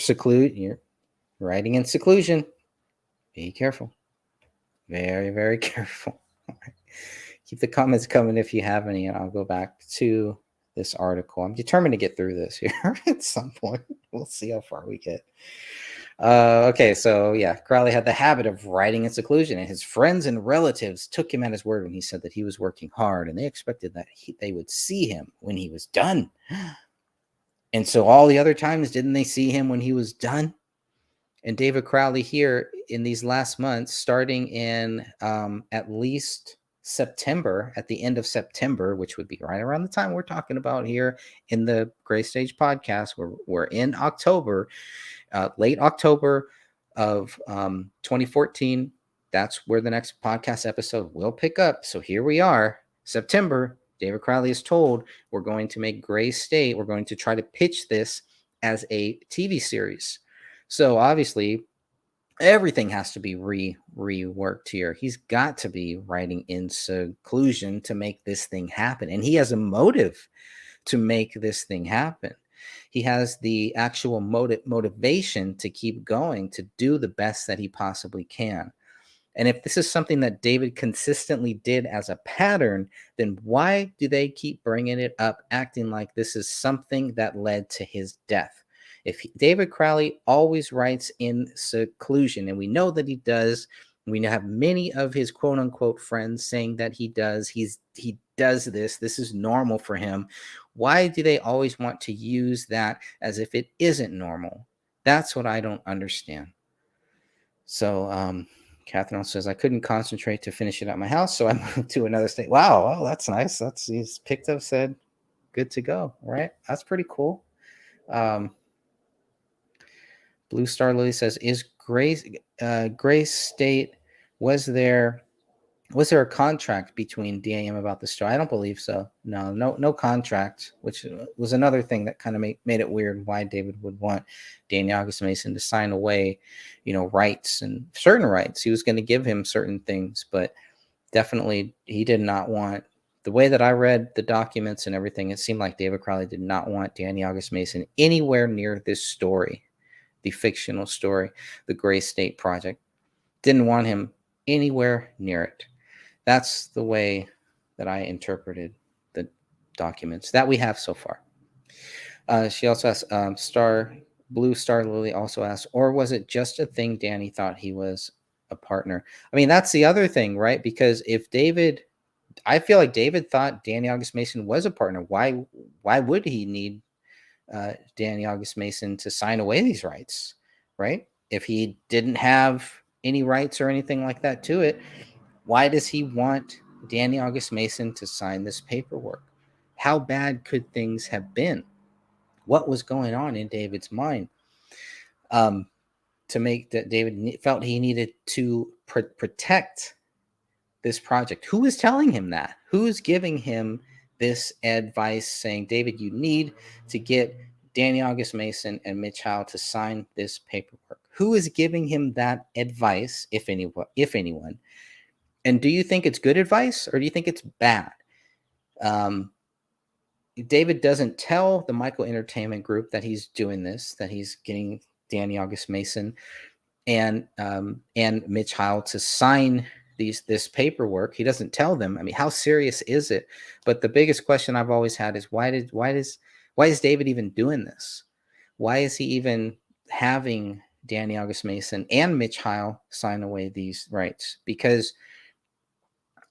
S1: writing in seclusion. Be careful. Very, very careful. All right. Keep the comments coming if you have any, and I'll go back to this article. I'm determined to get through this here at some point. We'll see how far we get. Okay, so yeah, Crowley had the habit of writing in seclusion, and his friends and relatives took him at his word when he said that he was working hard, and they expected that they would see him when he was done. And so all the other times, didn't they see him when he was done? And David Crowley here in these last months, starting in at least September, at the end of September, which would be right around the time we're talking about here in the Gray Stage podcast, we're in October, late October of 2014. That's where the next podcast episode will pick up. So here we are, September. David Crowley is told we're going to make Gray State. We're going to try to pitch this as a TV series. So obviously, everything has to be reworked here. He's got to be writing in seclusion to make this thing happen. And he has a motive to make this thing happen. He has the actual motivation to keep going, to do the best that he possibly can. And if this is something that David consistently did as a pattern, then why do they keep bringing it up, acting like this is something that led to his death? If David Crowley always writes in seclusion, and we know that he does, we have many of his quote unquote friends saying that he does, he does this is normal for him. Why do they always want to use that as if it isn't normal? That's what I don't understand. So, Catherine says, I couldn't concentrate to finish it at my house, so I moved to another state. Wow, well, that's nice. He's picked up, said, good to go. Right? That's pretty cool. Blue Star Lily says, is Gray State, was there a contract between DAM about the story? I don't believe so. No contract, which was another thing that kind of made it weird why David would want Daniel August Mason to sign away, rights and certain rights. He was going to give him certain things, but definitely he did not want, the way that I read the documents and everything, it seemed like David Crowley did not want Daniel August Mason anywhere near this story, the fictional story, the Gray State Project. Didn't want him anywhere near it. That's the way that I interpreted the documents that we have so far. She also has Star Blue Star Lily also asks, or was it just a thing Danny thought he was a partner? I mean, that's the other thing, right? Because if David, I feel like David thought Danny August Mason was a partner. Why would he need Danny August Mason to sign away these rights, right? If he didn't have any rights or anything like that to it, why does he want Danny August Mason to sign this paperwork? How bad could things have been? What was going on in David's mind to make that David felt he needed to protect this project? Who is telling him that? Who's giving him this advice saying, David, you need to get Danny August Mason and Mitch Heil to sign this paperwork? Who is giving him that advice, if anyone? And do you think it's good advice or do you think it's bad? David doesn't tell the Michael Entertainment Group that he's doing this, that he's getting Danny August Mason and Mitch Heil to sign this paperwork. He doesn't tell them. I mean, how serious is it? But the biggest question I've always had is why is David even doing this? Why is he even having Danny August Mason and Mitch Heil sign away these rights? Because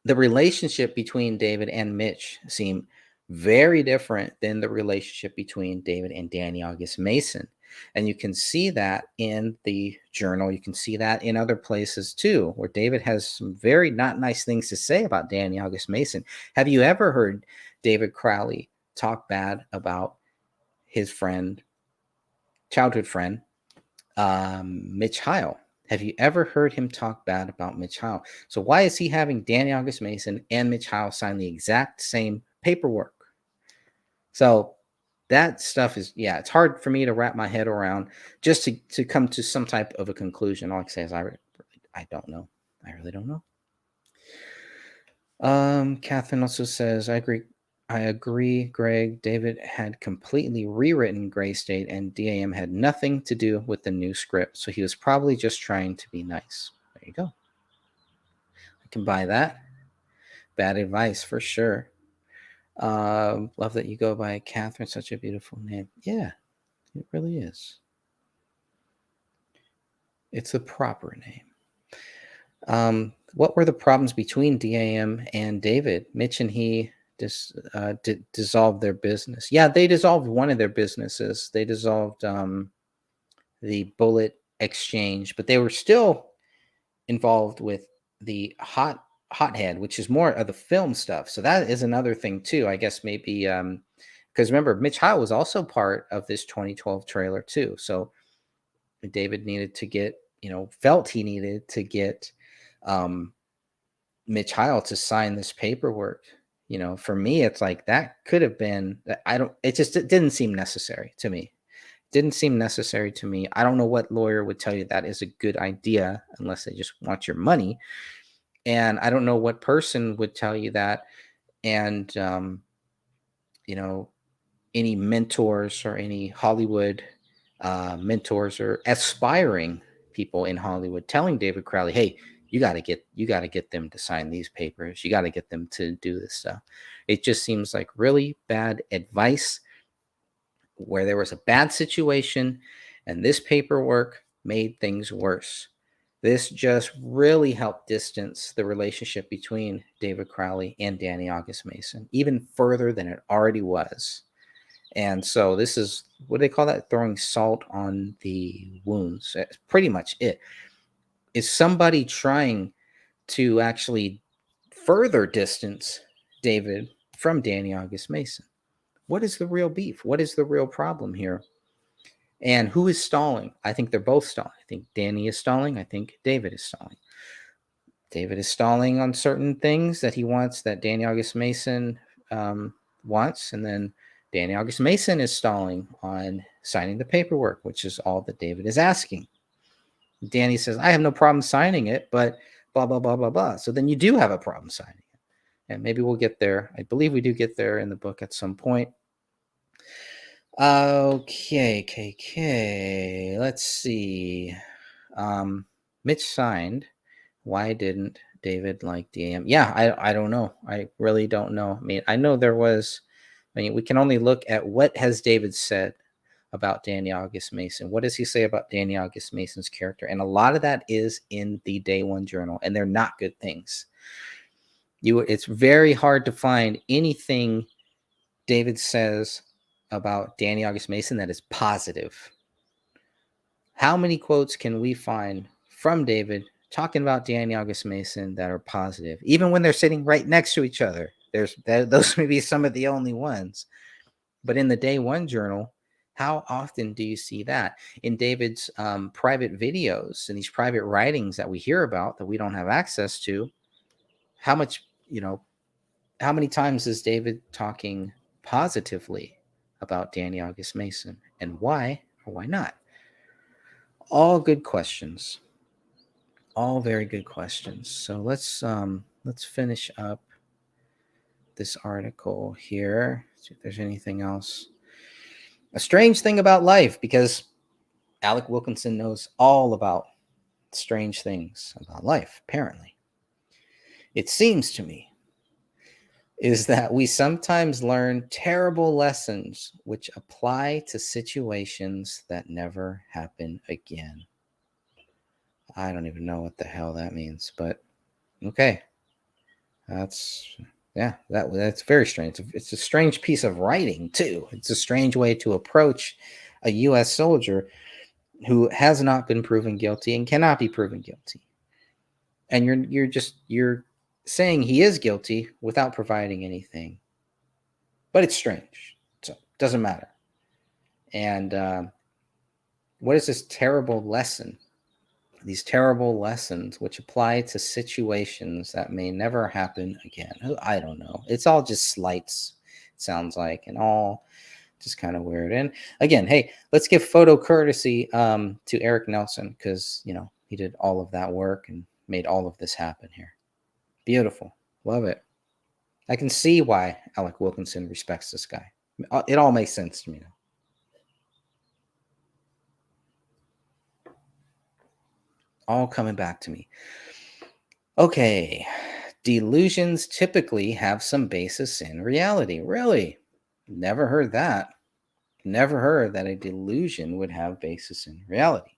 S1: the relationship between David and Mitch seemed very different than the relationship between David and Danny August Mason. And you can see that in the journal. You can see that in other places too, where David has some very not nice things to say about Danny August Mason. Have you ever heard David Crowley talk bad about his friend, childhood friend, Mitch Heil? Have you ever heard him talk bad about Mitch Heil? So why is he having Danny August Mason and Mitch Heil sign the exact same paperwork? So that stuff is, it's hard for me to wrap my head around just to come to some type of a conclusion. All I can say is I don't know. I really don't know. Catherine also says, I agree, Greg. David had completely rewritten Gray State and DAM had nothing to do with the new script. So he was probably just trying to be nice. There you go. I can buy that. Bad advice for sure. Love that you go by Catherine. Such a beautiful name. Yeah, it really is. It's a proper name. What were the problems between DAM and David? Mitch and he dissolved their business. Yeah, they dissolved one of their businesses. They dissolved the Bullet Exchange, but they were still involved with the Hothead, which is more of the film stuff. So that is another thing too. I guess maybe because remember, Mitch Heil was also part of this 2012 trailer too. So David needed to get, felt he needed to get Mitch Heil to sign this paperwork. For me, it's like that could have been, it didn't seem necessary to me. Didn't seem necessary to me. I don't know what lawyer would tell you that is a good idea unless they just want your money. And I don't know what person would tell you that. And, any mentors or any Hollywood mentors or aspiring people in Hollywood telling David Crowley, hey, you got to get them to sign these papers. You got to get them to do this stuff. It just seems like really bad advice where there was a bad situation and this paperwork made things worse. This just really helped distance the relationship between David Crowley and Danny August Mason even further than it already was. And so this is, what do they call that? Throwing salt on the wounds. That's pretty much it. Is somebody trying to actually further distance David from Danny August Mason? What is the real beef? What is the real problem here? And who is stalling? I think they're both stalling. I think Danny is stalling. I think David is stalling. David is stalling on certain things that he wants, that Danny August Mason wants. And then Danny August Mason is stalling on signing the paperwork, which is all that David is asking. Danny says, I have no problem signing it, but blah, blah, blah, blah, blah. So then you do have a problem signing it. And maybe we'll get there. I believe we do get there in the book at some point. Okay, KK. Let's see. Mitch signed. Why didn't David like DAM? Yeah, I don't know. I really don't know. I mean, I know there was, we can only look at what has David said about Danny August Mason? What does he say about Danny August Mason's character? And a lot of that is in the Day One Journal, and they're not good things. It's very hard to find anything David says about Danny August Mason that is positive. How many quotes can we find from David talking about Danny August Mason that are positive, even when they're sitting right next to each other? Those may be some of the only ones. But in the Day One Journal, how often do you see that? In David's private videos and these private writings that we hear about that we don't have access to, how many times is David talking positively about Danny August Mason, and why or why not? All good questions. All very good questions. So let's finish up this article here. See if there's anything else. A strange thing about life, because Alec Wilkinson knows all about strange things about life, apparently. It seems to me is that we sometimes learn terrible lessons which apply to situations that never happen again. I don't even know what the hell that means, but okay. That's very strange. It's a strange piece of writing too. It's a strange way to approach a U.S. soldier who has not been proven guilty and cannot be proven guilty. And you're saying he is guilty without providing anything. But it's strange. So it doesn't matter. And what is this terrible lesson? These terrible lessons which apply to situations that may never happen again. I don't know. It's all just slights, it sounds like, and all just kind of weird. And again, hey, let's give photo courtesy to Eric Nelson, because he did all of that work and made all of this happen here. Beautiful. Love it. I can see why Alec Wilkinson respects this guy. It all makes sense to me now. All coming back to me. Okay. Delusions typically have some basis in reality. Really? Never heard that. Never heard that a delusion would have basis in reality.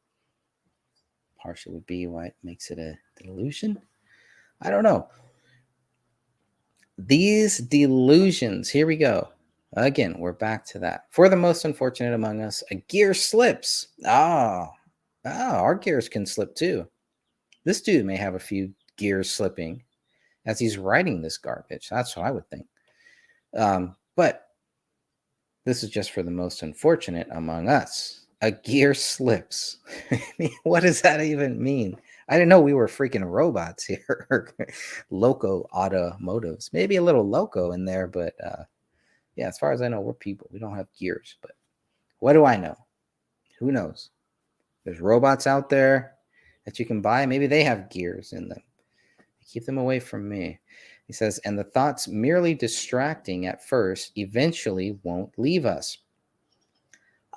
S1: Partial would be what makes it a delusion? I don't know. These delusions, here we go. Again, we're back to that. For the most unfortunate among us, a gear slips. Our gears can slip too. This dude may have a few gears slipping as he's writing this garbage. That's what I would think. But this is just for the most unfortunate among us. A gear slips. What does that even mean? I didn't know we were freaking robots here. Loco automotives. Maybe a little loco in there, but yeah, as far as I know, we're people. We don't have gears. But what do I know? Who knows? There's robots out there that you can buy. Maybe they have gears in them. Keep them away from me. He says, and the thoughts merely distracting at first eventually won't leave us.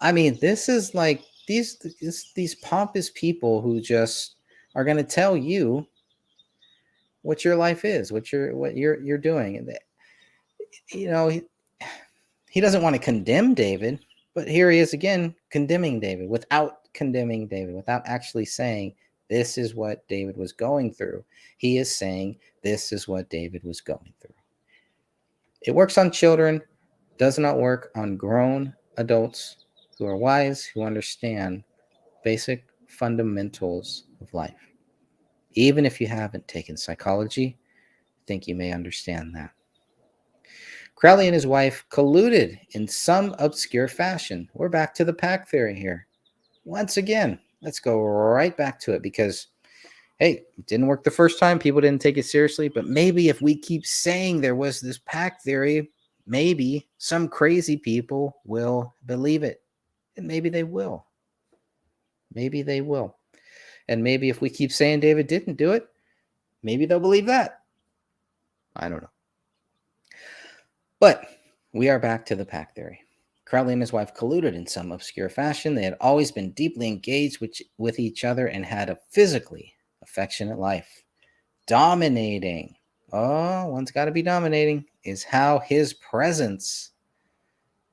S1: I mean, this is like these pompous people who just are going to tell you what your life is, what you're doing. And he doesn't want to condemn David, but here he is again condemning David without condemning David, without actually saying this is what David was going through. He is saying this is what David was going through. It works on children, does not work on grown adults who are wise, who understand basic fundamentals of life. Even if you haven't taken psychology, I think you may understand that. Crowley and his wife colluded in some obscure fashion. We're back to the pack theory here. Once again, let's go right back to it because, hey, it didn't work the first time. People didn't take it seriously. But maybe if we keep saying there was this pack theory, maybe some crazy people will believe it. And maybe they will. Maybe they will. And maybe if we keep saying David didn't do it, maybe they'll believe that. I don't know. But we are back to the pack theory. Crowley and his wife colluded in some obscure fashion. They had always been deeply engaged with each other and had a physically affectionate life. Dominating. Oh, one's got to be dominating. Is how his presence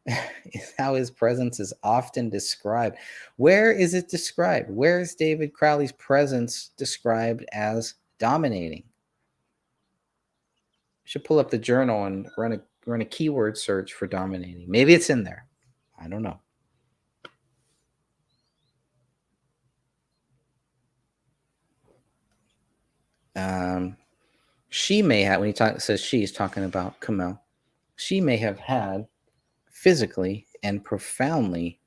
S1: is how his presence is often described. Where is it described? Where is David Crowley's presence described as dominating? Should pull up the journal and run a keyword search for dominating. Maybe it's in there. I don't know. She may have, when he says she's talking about Kamel, she may have had physically and profoundly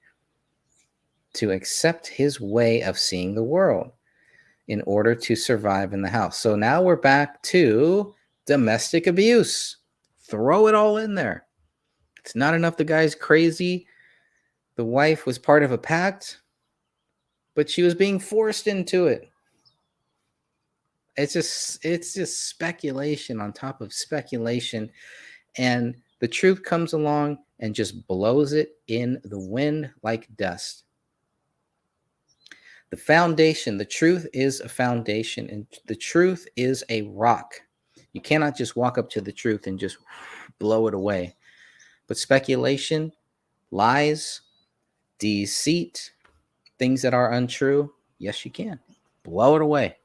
S1: to accept his way of seeing the world in order to survive in the house. So now we're back to domestic abuse. Throw it all in there. It's not enough the guy's crazy. The wife was part of a pact, but she was being forced into it. It's just speculation on top of speculation. And the truth comes along and just blows it in the wind like dust. The foundation, the truth is a foundation, and the truth is a rock. You cannot just walk up to the truth and just blow it away. But speculation, lies, deceit, things that are untrue, yes, you can. Blow it away.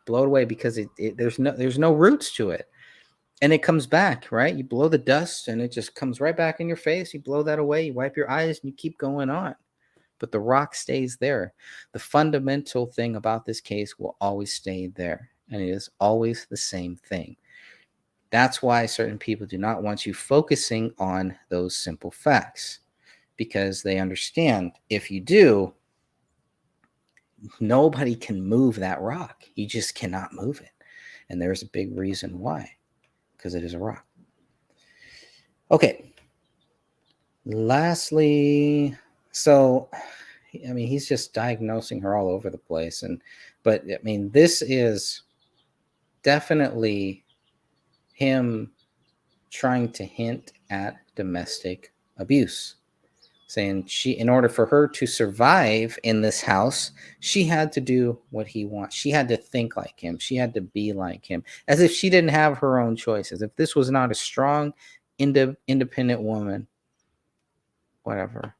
S1: Blow it away because there's no roots to it. And it comes back, right? You blow the dust and it just comes right back in your face. You blow that away, you wipe your eyes, and you keep going on. But the rock stays there. The fundamental thing about this case will always stay there. And it is always the same thing. That's why certain people do not want you focusing on those simple facts, because they understand if you do, nobody can move that rock. You just cannot move it. And there's a big reason why, because it is a rock. Okay. Lastly, so, I mean, he's just diagnosing her all over the place. But I mean, this is definitely him trying to hint at domestic abuse, saying in order for her to survive in this house, she had to do what he wants. She had to think like him. She had to be like him, as if she didn't have her own choices. If this was not a strong, independent woman, whatever,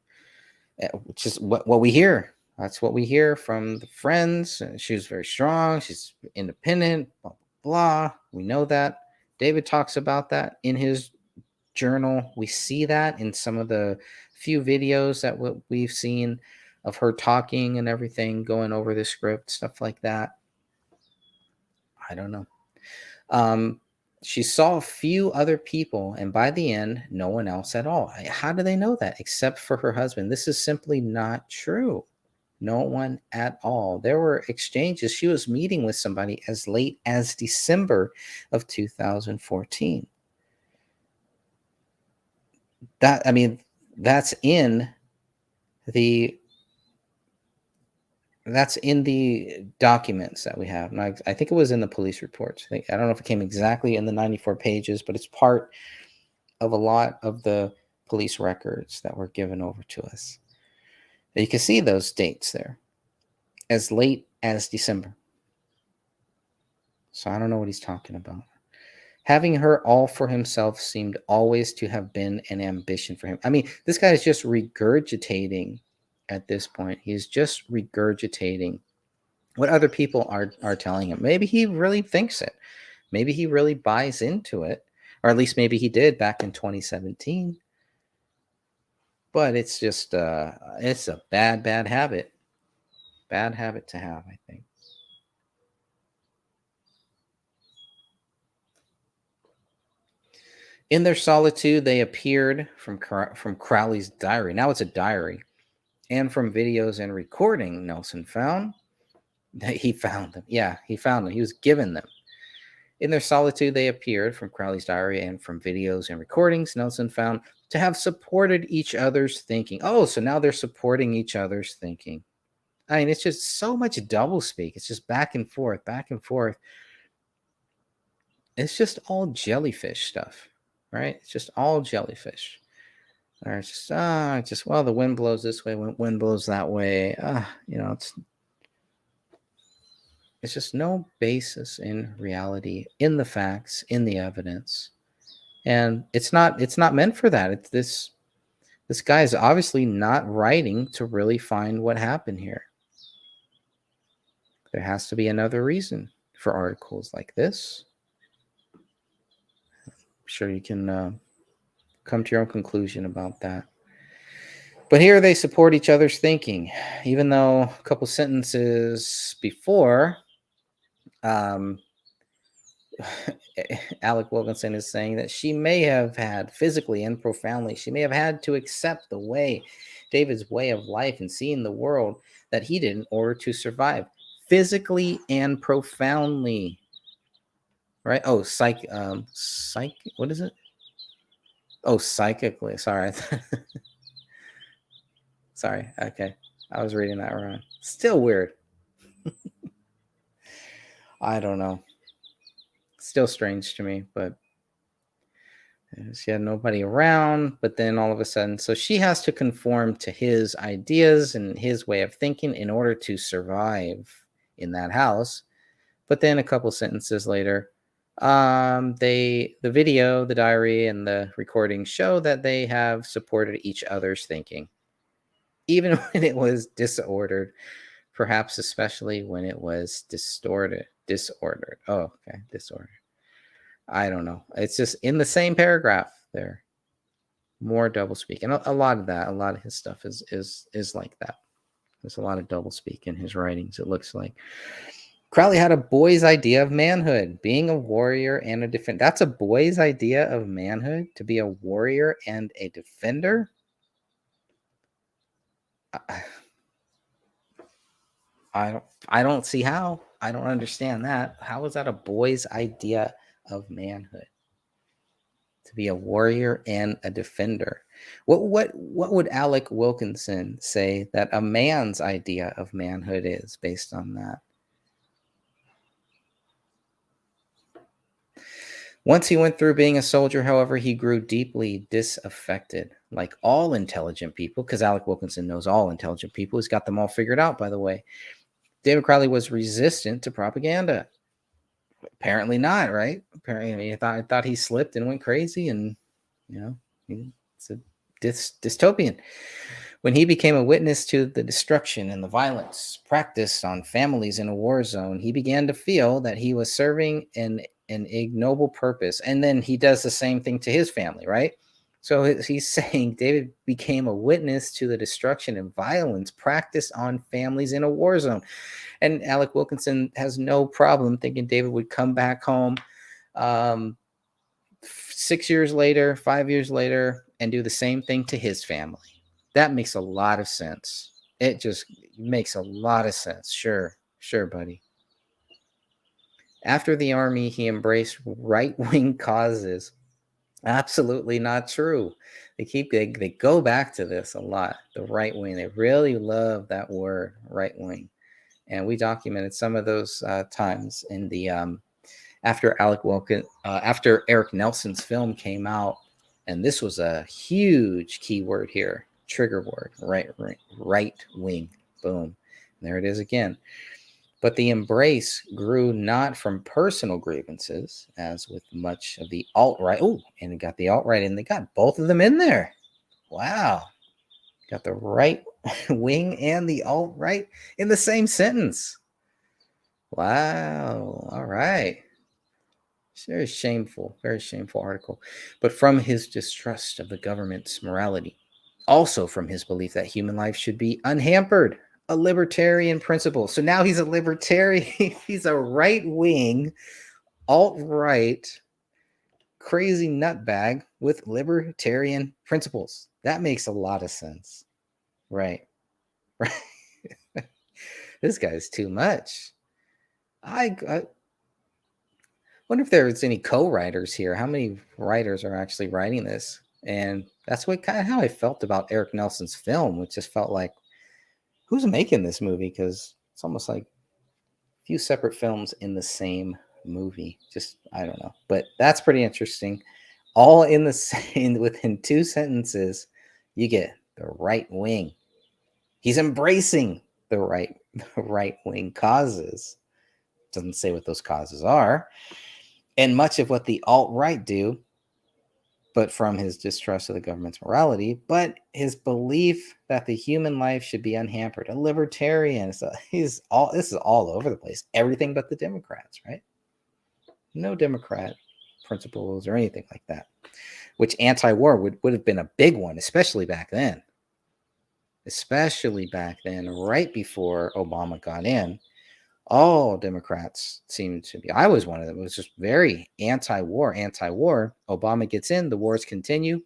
S1: which is what we hear. That's what we hear from the friends. She was very strong. She's independent, blah, blah, blah. We know that. David talks about that in his journal. We see that in some of the few videos that we've seen of her talking and everything, going over the script, stuff like that. I don't know. She saw a few other people, and by the end, no one else at all. How do they know that? Except for her husband. This is simply not true. No one at all. There were exchanges. She was meeting with somebody as late as December of 2014. That's in the documents that we have. And I think it was in the police reports. I don't know if it came exactly in the 94 pages, but it's part of a lot of the police records that were given over to us. You can see those dates there, as late as December. So I don't know what he's talking about. Having her all for himself seemed always to have been an ambition for him. I mean, this guy is just regurgitating at this point. He's just regurgitating what other people are telling him. Maybe he really thinks it. Maybe he really buys into it, or at least maybe he did back in 2017. But it's just it's a bad habit. Bad habit to have, I think. In their solitude, they appeared from Crowley's diary. Now it's a diary. And from videos and recording, Nelson found that he found them. Yeah, he found them. He was given them. In their solitude, they appeared from Crowley's diary and from videos and recordings, Nelson found to have supported each other's thinking. Oh, so now they're supporting each other's thinking. I mean, it's just so much doublespeak. It's just back and forth, back and forth. It's just all jellyfish stuff, right? It's just all jellyfish. Or it's just well, the wind blows this way, wind blows that way. It's just no basis in reality, in the facts, in the evidence, and it's not meant for that. It's This guy is obviously not writing to really find what happened here. There has to be another reason for articles like this. I'm sure you can come to your own conclusion about that. But here they support each other's thinking, even though a couple sentences before, um, Alec Wilkinson is saying that she may have had physically and profoundly, she may have had to accept the way, David's way of life and seeing the world that he did in order to survive physically and profoundly. Right? Oh, what is it? Oh, psychically. Sorry. Sorry. Okay. I was reading that wrong. Still weird. I don't know. Still strange to me, but she had nobody around. But then all of a sudden, so she has to conform to his ideas and his way of thinking in order to survive in that house. But then a couple sentences later, the video, the diary, and the recording show that they have supported each other's thinking, even when it was disordered, perhaps especially when it was disordered. Oh, okay, disordered. I don't know. It's just in the same paragraph there. More doublespeak, and a lot of his stuff is like that. There's a lot of doublespeak in his writings. It looks like Crowley had a boy's idea of manhood, being a warrior and a defender. That's a boy's idea of manhood, to be a warrior and a defender. I don't see how. I don't understand that. How is that a boy's idea of manhood? To be a warrior and a defender. What would Alec Wilkinson say that a man's idea of manhood is based on that? Once he went through being a soldier, however, he grew deeply disaffected, like all intelligent people, because Alec Wilkinson knows all intelligent people. He's got them all figured out, by the way. David Crowley was resistant to propaganda. Apparently not, right? Apparently, I thought he slipped and went crazy, and it's a dystopian. When he became a witness to the destruction and the violence practiced on families in a war zone, he began to feel that he was serving an ignoble purpose. And then he does the same thing to his family, right? So he's saying David became a witness to the destruction and violence practiced on families in a war zone. And Alec Wilkinson has no problem thinking David would come back home 6 years later, 5 years later, and do the same thing to his family. That makes a lot of sense. It just makes a lot of sense. Sure, buddy. After the army, he embraced right-wing causes. Absolutely not true. They go back to this a lot. The right wing. They really love that word, right wing. And we documented some of those times in the after Eric Nelson's film came out, and this was a huge keyword here, trigger word, right wing. Boom. There it is again. But the embrace grew not from personal grievances, as with much of the alt-right. Oh, and it got the alt-right, and they got both of them in there. Wow. Got the right wing and the alt-right in the same sentence. Wow. All right. Very shameful article. But from his distrust of the government's morality, also from his belief that human life should be unhampered, a libertarian principle. So now he's a libertarian. He's a right-wing, alt-right, crazy nutbag with libertarian principles. That makes a lot of sense. Right. This guy's too much. I wonder if there's any co-writers here. How many writers are actually writing this? And that's what kind of how I felt about Eric Nelson's film, which just felt like, who's making this movie? Because it's almost like a few separate films in the same movie. Just, I don't know. But that's pretty interesting. All in the same, within 2 sentences, you get the right wing. He's embracing the right wing causes. Doesn't say what those causes are. And much of what the alt-right do. but from his distrust of the government's morality, but his belief that the human life should be unhampered. A libertarian. So this is all over the place. Everything but the Democrats, right? No Democrat principles or anything like that. Which anti-war would have been a big one, especially back then. Especially back then, right before Obama got in. All Democrats seemed to be. I was one of them. It was just very anti-war. Obama gets in, the wars continue.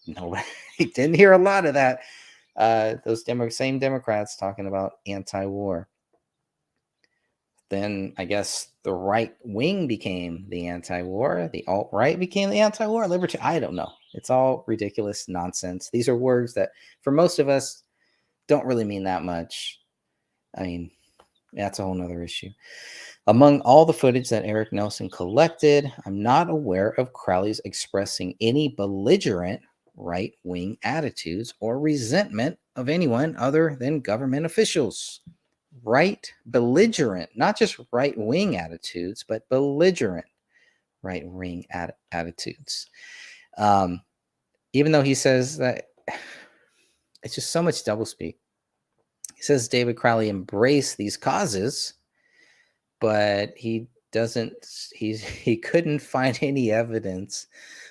S1: Nobody didn't hear a lot of that. Those same Democrats talking about anti-war. Then I guess the right wing became the anti-war. The alt-right became the anti-war. Liberty. I don't know. It's all ridiculous nonsense. These are words that, for most of us, don't really mean that much. I mean, that's a whole nother issue. Among all the footage that Eric Nelson collected, I'm not aware of Crowley's expressing any belligerent right-wing attitudes or resentment of anyone other than government officials. Belligerent, not just right-wing attitudes, but belligerent right-wing attitudes. Even though he says that, it's just so much doublespeak. He says David Crowley embraced these causes, but he couldn't find any evidence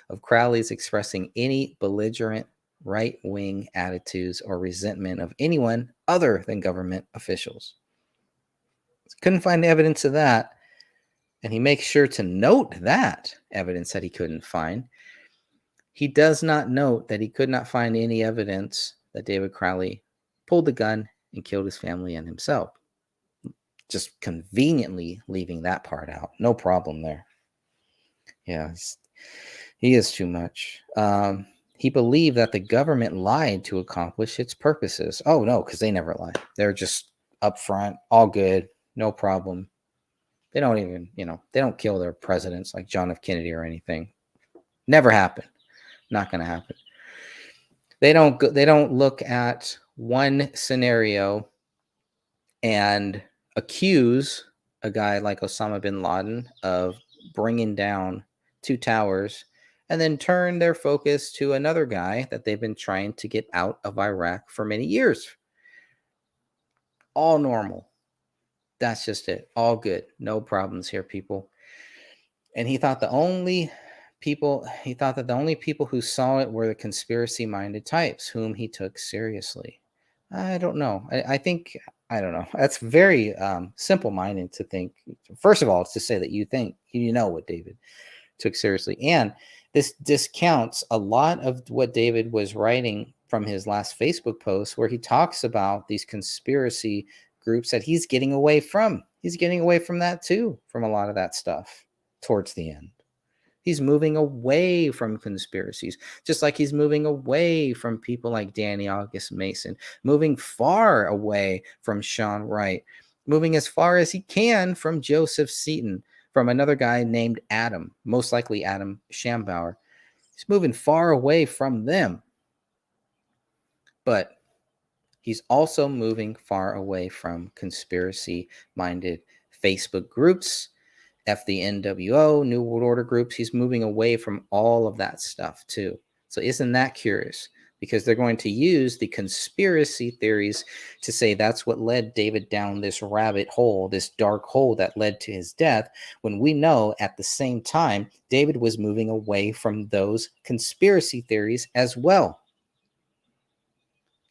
S1: of Crowley's expressing any belligerent right-wing attitudes or resentment of anyone other than government officials. Couldn't find evidence of that. And he makes sure to note that evidence that he couldn't find. He does not note that he could not find any evidence that David Crowley pulled the gun and killed his family and himself. Just conveniently leaving that part out. No problem there. Yeah, he is too much. He believed that the government lied to accomplish its purposes. Oh, no, because they never lie. They're just upfront, all good, no problem. They don't even, they don't kill their presidents like John F. Kennedy or anything. Never happened. Not going to happen. They don't look at one scenario and accuse a guy like Osama bin Laden of bringing down 2 towers and then turn their focus to another guy that they've been trying to get out of Iraq for many years. All normal. That's just it. All good. No problems here, people. And he thought that the only people who saw it were the conspiracy-minded types whom he took seriously. I don't know. I don't know. That's very simple-minded to think. First of all, it's to say that you think you know what David took seriously. And this discounts a lot of what David was writing from his last Facebook post, where he talks about these conspiracy groups that he's getting away from. He's getting away from that too, from a lot of that stuff towards the end. He's moving away from conspiracies, just like he's moving away from people like Danny August Mason, moving far away from Sean Wright, moving as far as he can from Joseph Seaton, from another guy named Adam, most likely Adam Schambauer. He's moving far away from them. But he's also moving far away from conspiracy-minded Facebook groups, the NWO, New World Order groups. He's moving away from all of that stuff too. So isn't that curious? Because they're going to use the conspiracy theories to say that's what led David down this rabbit hole, this dark hole that led to his death, when we know at the same time David was moving away from those conspiracy theories as well.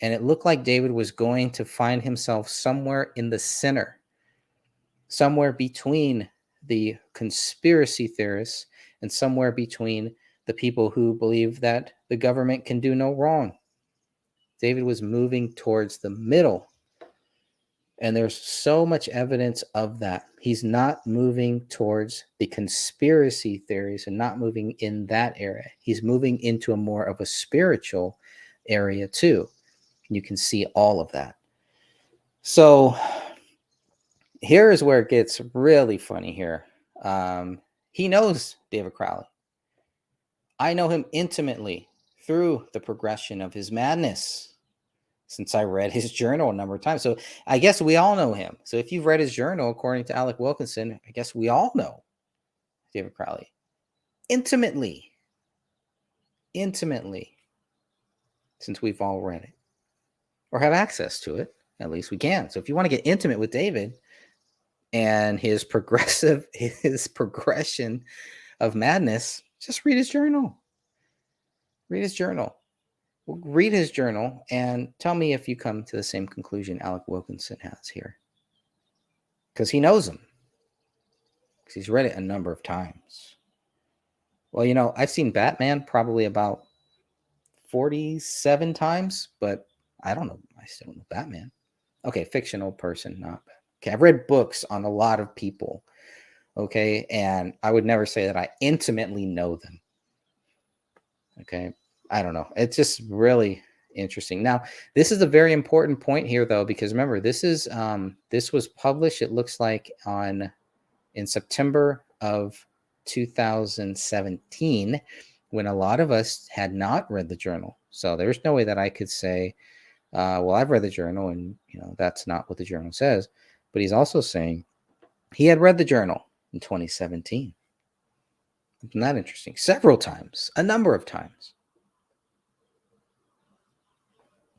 S1: And it looked like David was going to find himself somewhere in the center, somewhere between the conspiracy theorists and somewhere between the people who believe that the government can do no wrong. David was moving towards the middle. And there's so much evidence of that. He's not moving towards the conspiracy theories and not moving in that area. He's moving into a more of a spiritual area too. You can see all of that. So here is where it gets really funny here. He knows David Crowley. I know him intimately through the progression of his madness, since I read his journal a number of times. So I guess we all know him. So if you've read his journal, according to Alec Wilkinson, I guess we all know David Crowley intimately. intimately, since we've all read it or have access to it. At least we can. So if you want to get intimate with David and his progression of madness, just read his journal. Read his journal. Read his journal and tell me if you come to the same conclusion Alec Wilkinson has here. Because he knows him. Because he's read it a number of times. Well, I've seen Batman probably about 47 times, but I don't know. I still don't know Batman. Okay, fictional person, not Batman. Okay, I've read books on a lot of people. Okay, and I would never say that I intimately know them. Okay, I don't know. It's just really interesting. Now, this is a very important point here, though, because remember, this was published. It looks like in September of 2017, when a lot of us had not read the journal. So there's no way that I could say, well, I've read the journal, and that's not what the journal says. But he's also saying he had read the journal in 2017. Isn't that interesting? Several times, a number of times.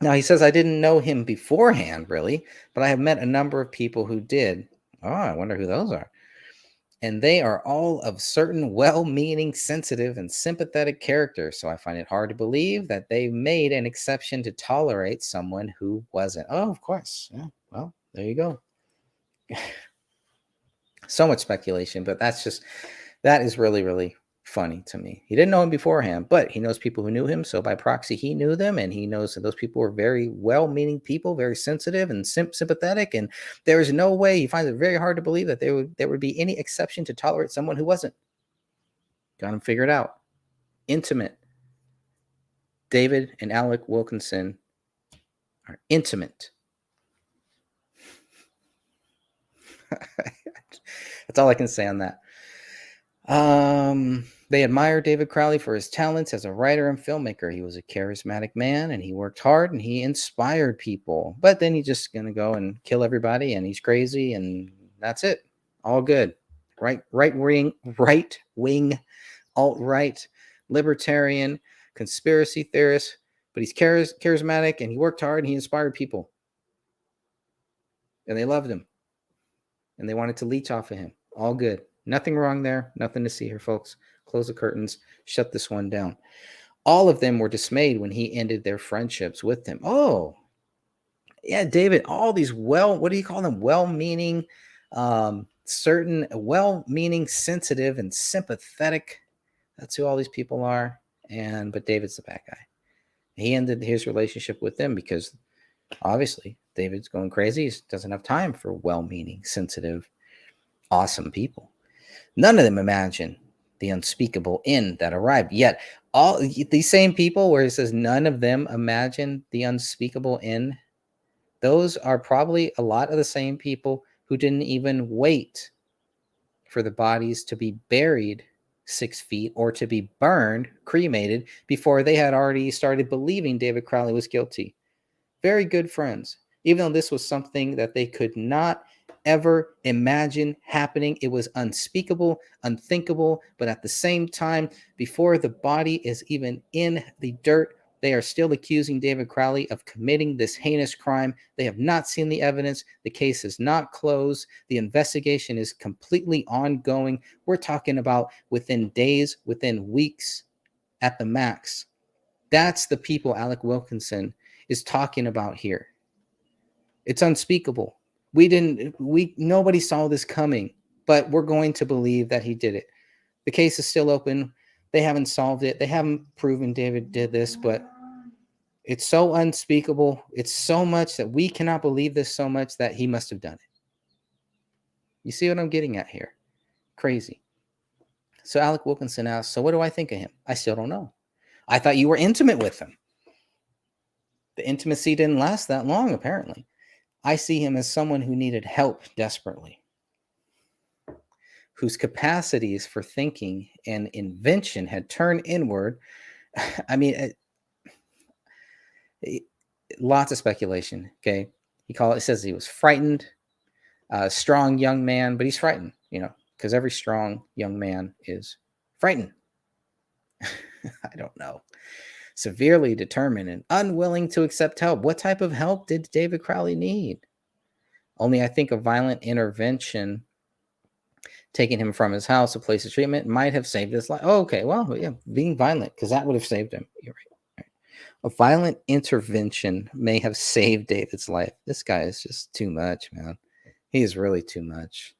S1: Now, he says, I didn't know him beforehand, really, but I have met a number of people who did. Oh, I wonder who those are. And they are all of certain well-meaning, sensitive, and sympathetic characters. So I find it hard to believe that they made an exception to tolerate someone who wasn't. Oh, of course. Yeah. Well, there you go. So much speculation, but that is really, really funny to me. He didn't know him beforehand, but he knows people who knew him. So by proxy, he knew them, and he knows that those people were very well-meaning people, very sensitive and sympathetic. And there is no way, he finds it very hard to believe that there would be any exception to tolerate someone who wasn't. Got him figured out. Intimate. David and Alec Wilkinson are intimate. That's all I can say on that. They admire David Crowley for his talents as a writer and filmmaker. He was a charismatic man, and he worked hard, and he inspired people. But then he's just going to go and kill everybody, and he's crazy, and that's it. All good. Right wing, alt-right, libertarian, conspiracy theorist. But he's charismatic, and he worked hard, and he inspired people. And they loved him. And they wanted to leech off of him. All good. Nothing wrong there. Nothing to see here, folks. Close the curtains. Shut this one down. All of them were dismayed when he ended their friendships with him. Oh, yeah, David, all these what do you call them? Well-meaning, well-meaning, sensitive, and sympathetic. That's who all these people are. But David's the bad guy. He ended his relationship with them because obviously David's going crazy. He doesn't have time for well-meaning, sensitive, awesome people. None of them imagine the unspeakable end that arrived. Yet all these same people where it says none of them imagine the unspeakable end, those are probably a lot of the same people who didn't even wait for the bodies to be buried 6 feet or to be burned, cremated, before they had already started believing David Crowley was guilty. Very good friends. Even though this was something that they could not ever imagine happening. It was unspeakable, unthinkable, but at the same time, before the body is even in the dirt, they are still accusing David Crowley of committing this heinous crime. They have not seen the evidence. The case is not closed. The investigation is completely ongoing. We're talking about within days, within weeks at the max. That's the people Alec Wilkinson is talking about here. It's unspeakable. Nobody saw this coming, but we're going to believe that he did it. The case is still open. They haven't solved it. They haven't proven David did this, but it's so unspeakable. It's so much that we cannot believe this so much that he must have done it. You see what I'm getting at here? Crazy. So Alec Wilkinson asks, so what do I think of him? I still don't know. I thought you were intimate with him. The intimacy didn't last that long, apparently. I see him as someone who needed help desperately, whose capacities for thinking and invention had turned inward. I mean, lots of speculation. Okay, it says he was frightened, strong young man, but he's frightened, because every strong young man is frightened. I don't know. Severely determined and unwilling to accept help. What type of help did David Crowley need? Only I think a violent intervention, taking him from his house, a place of treatment, might have saved his life. Oh, okay, well, yeah, being violent, because that would have saved him. You're right. A violent intervention may have saved David's life. This guy is just too much, man. He is really too much.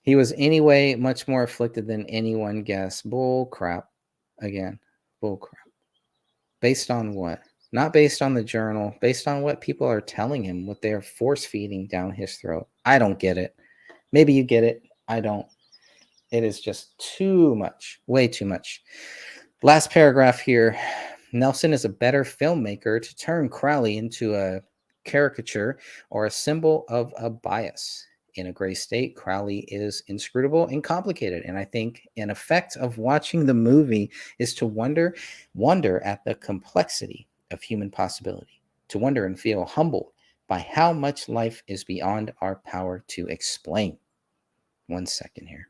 S1: He was anyway much more afflicted than anyone guessed. Bull crap. Again, bull crap. Based on what? Not based on the journal, based on what people are telling him, what they're force feeding down his throat. I don't get it. Maybe you get it. I don't. It is just too much, way too much. Last paragraph here. Nelson is a better filmmaker to turn Crowley into a caricature or a symbol of a bias. In A Gray State, Crowley is inscrutable and complicated. And I think an effect of watching the movie is to wonder at the complexity of human possibility, to wonder and feel humbled by how much life is beyond our power to explain. 1 second here.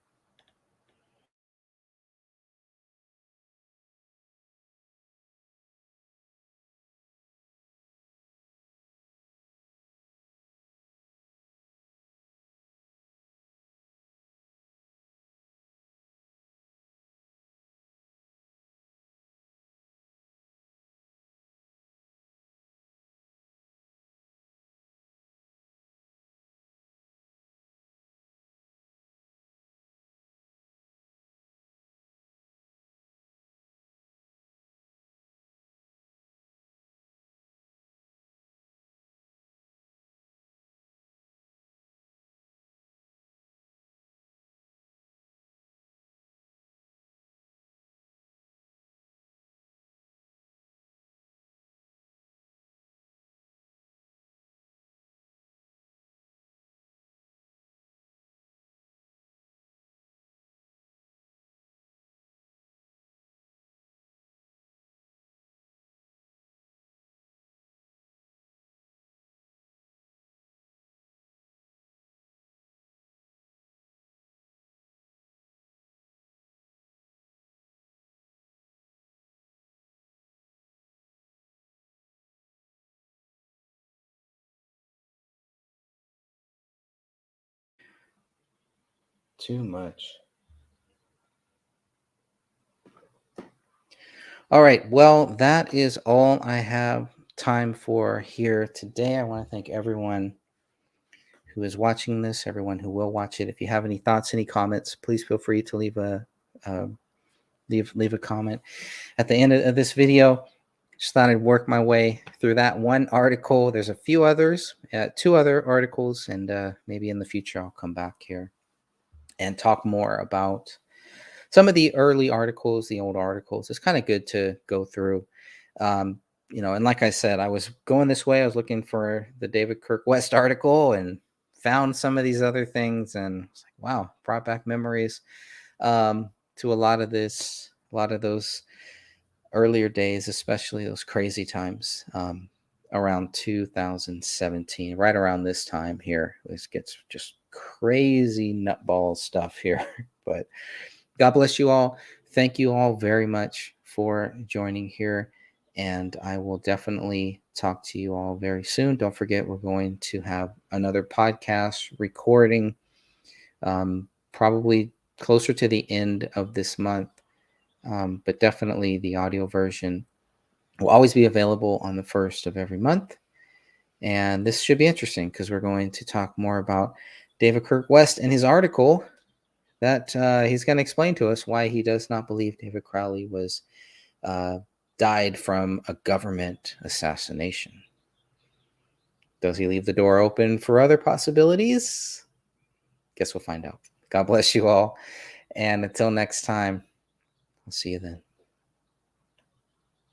S1: Too much. All right. Well, that is all I have time for here today. I want to thank everyone who is watching this, everyone who will watch it. If you have any thoughts, any comments, please feel free to leave a leave a comment at the end of this video. Just thought I'd work my way through that one article. There's a few others, 2 other articles, and maybe in the future I'll come back here and talk more about some of the early articles, the old articles. It's kind of good to go through. Um, and like I said, I was going this way. I was looking for the David Kirk West article and found some of these other things, and it's like, wow, brought back memories to a lot of those earlier days, especially those crazy times around 2017, right around this time here. This gets just crazy nutball stuff here, but God bless you all. Thank you all very much for joining here. And I will definitely talk to you all very soon. Don't forget, we're going to have another podcast recording probably closer to the end of this month. But definitely the audio version will always be available on the first of every month. And this should be interesting because we're going to talk more about David Kirk West and his article that he's going to explain to us why he does not believe David Crowley was died from a government assassination. Does he leave the door open for other possibilities? Guess we'll find out. God bless you all. And until next time, I'll see you then.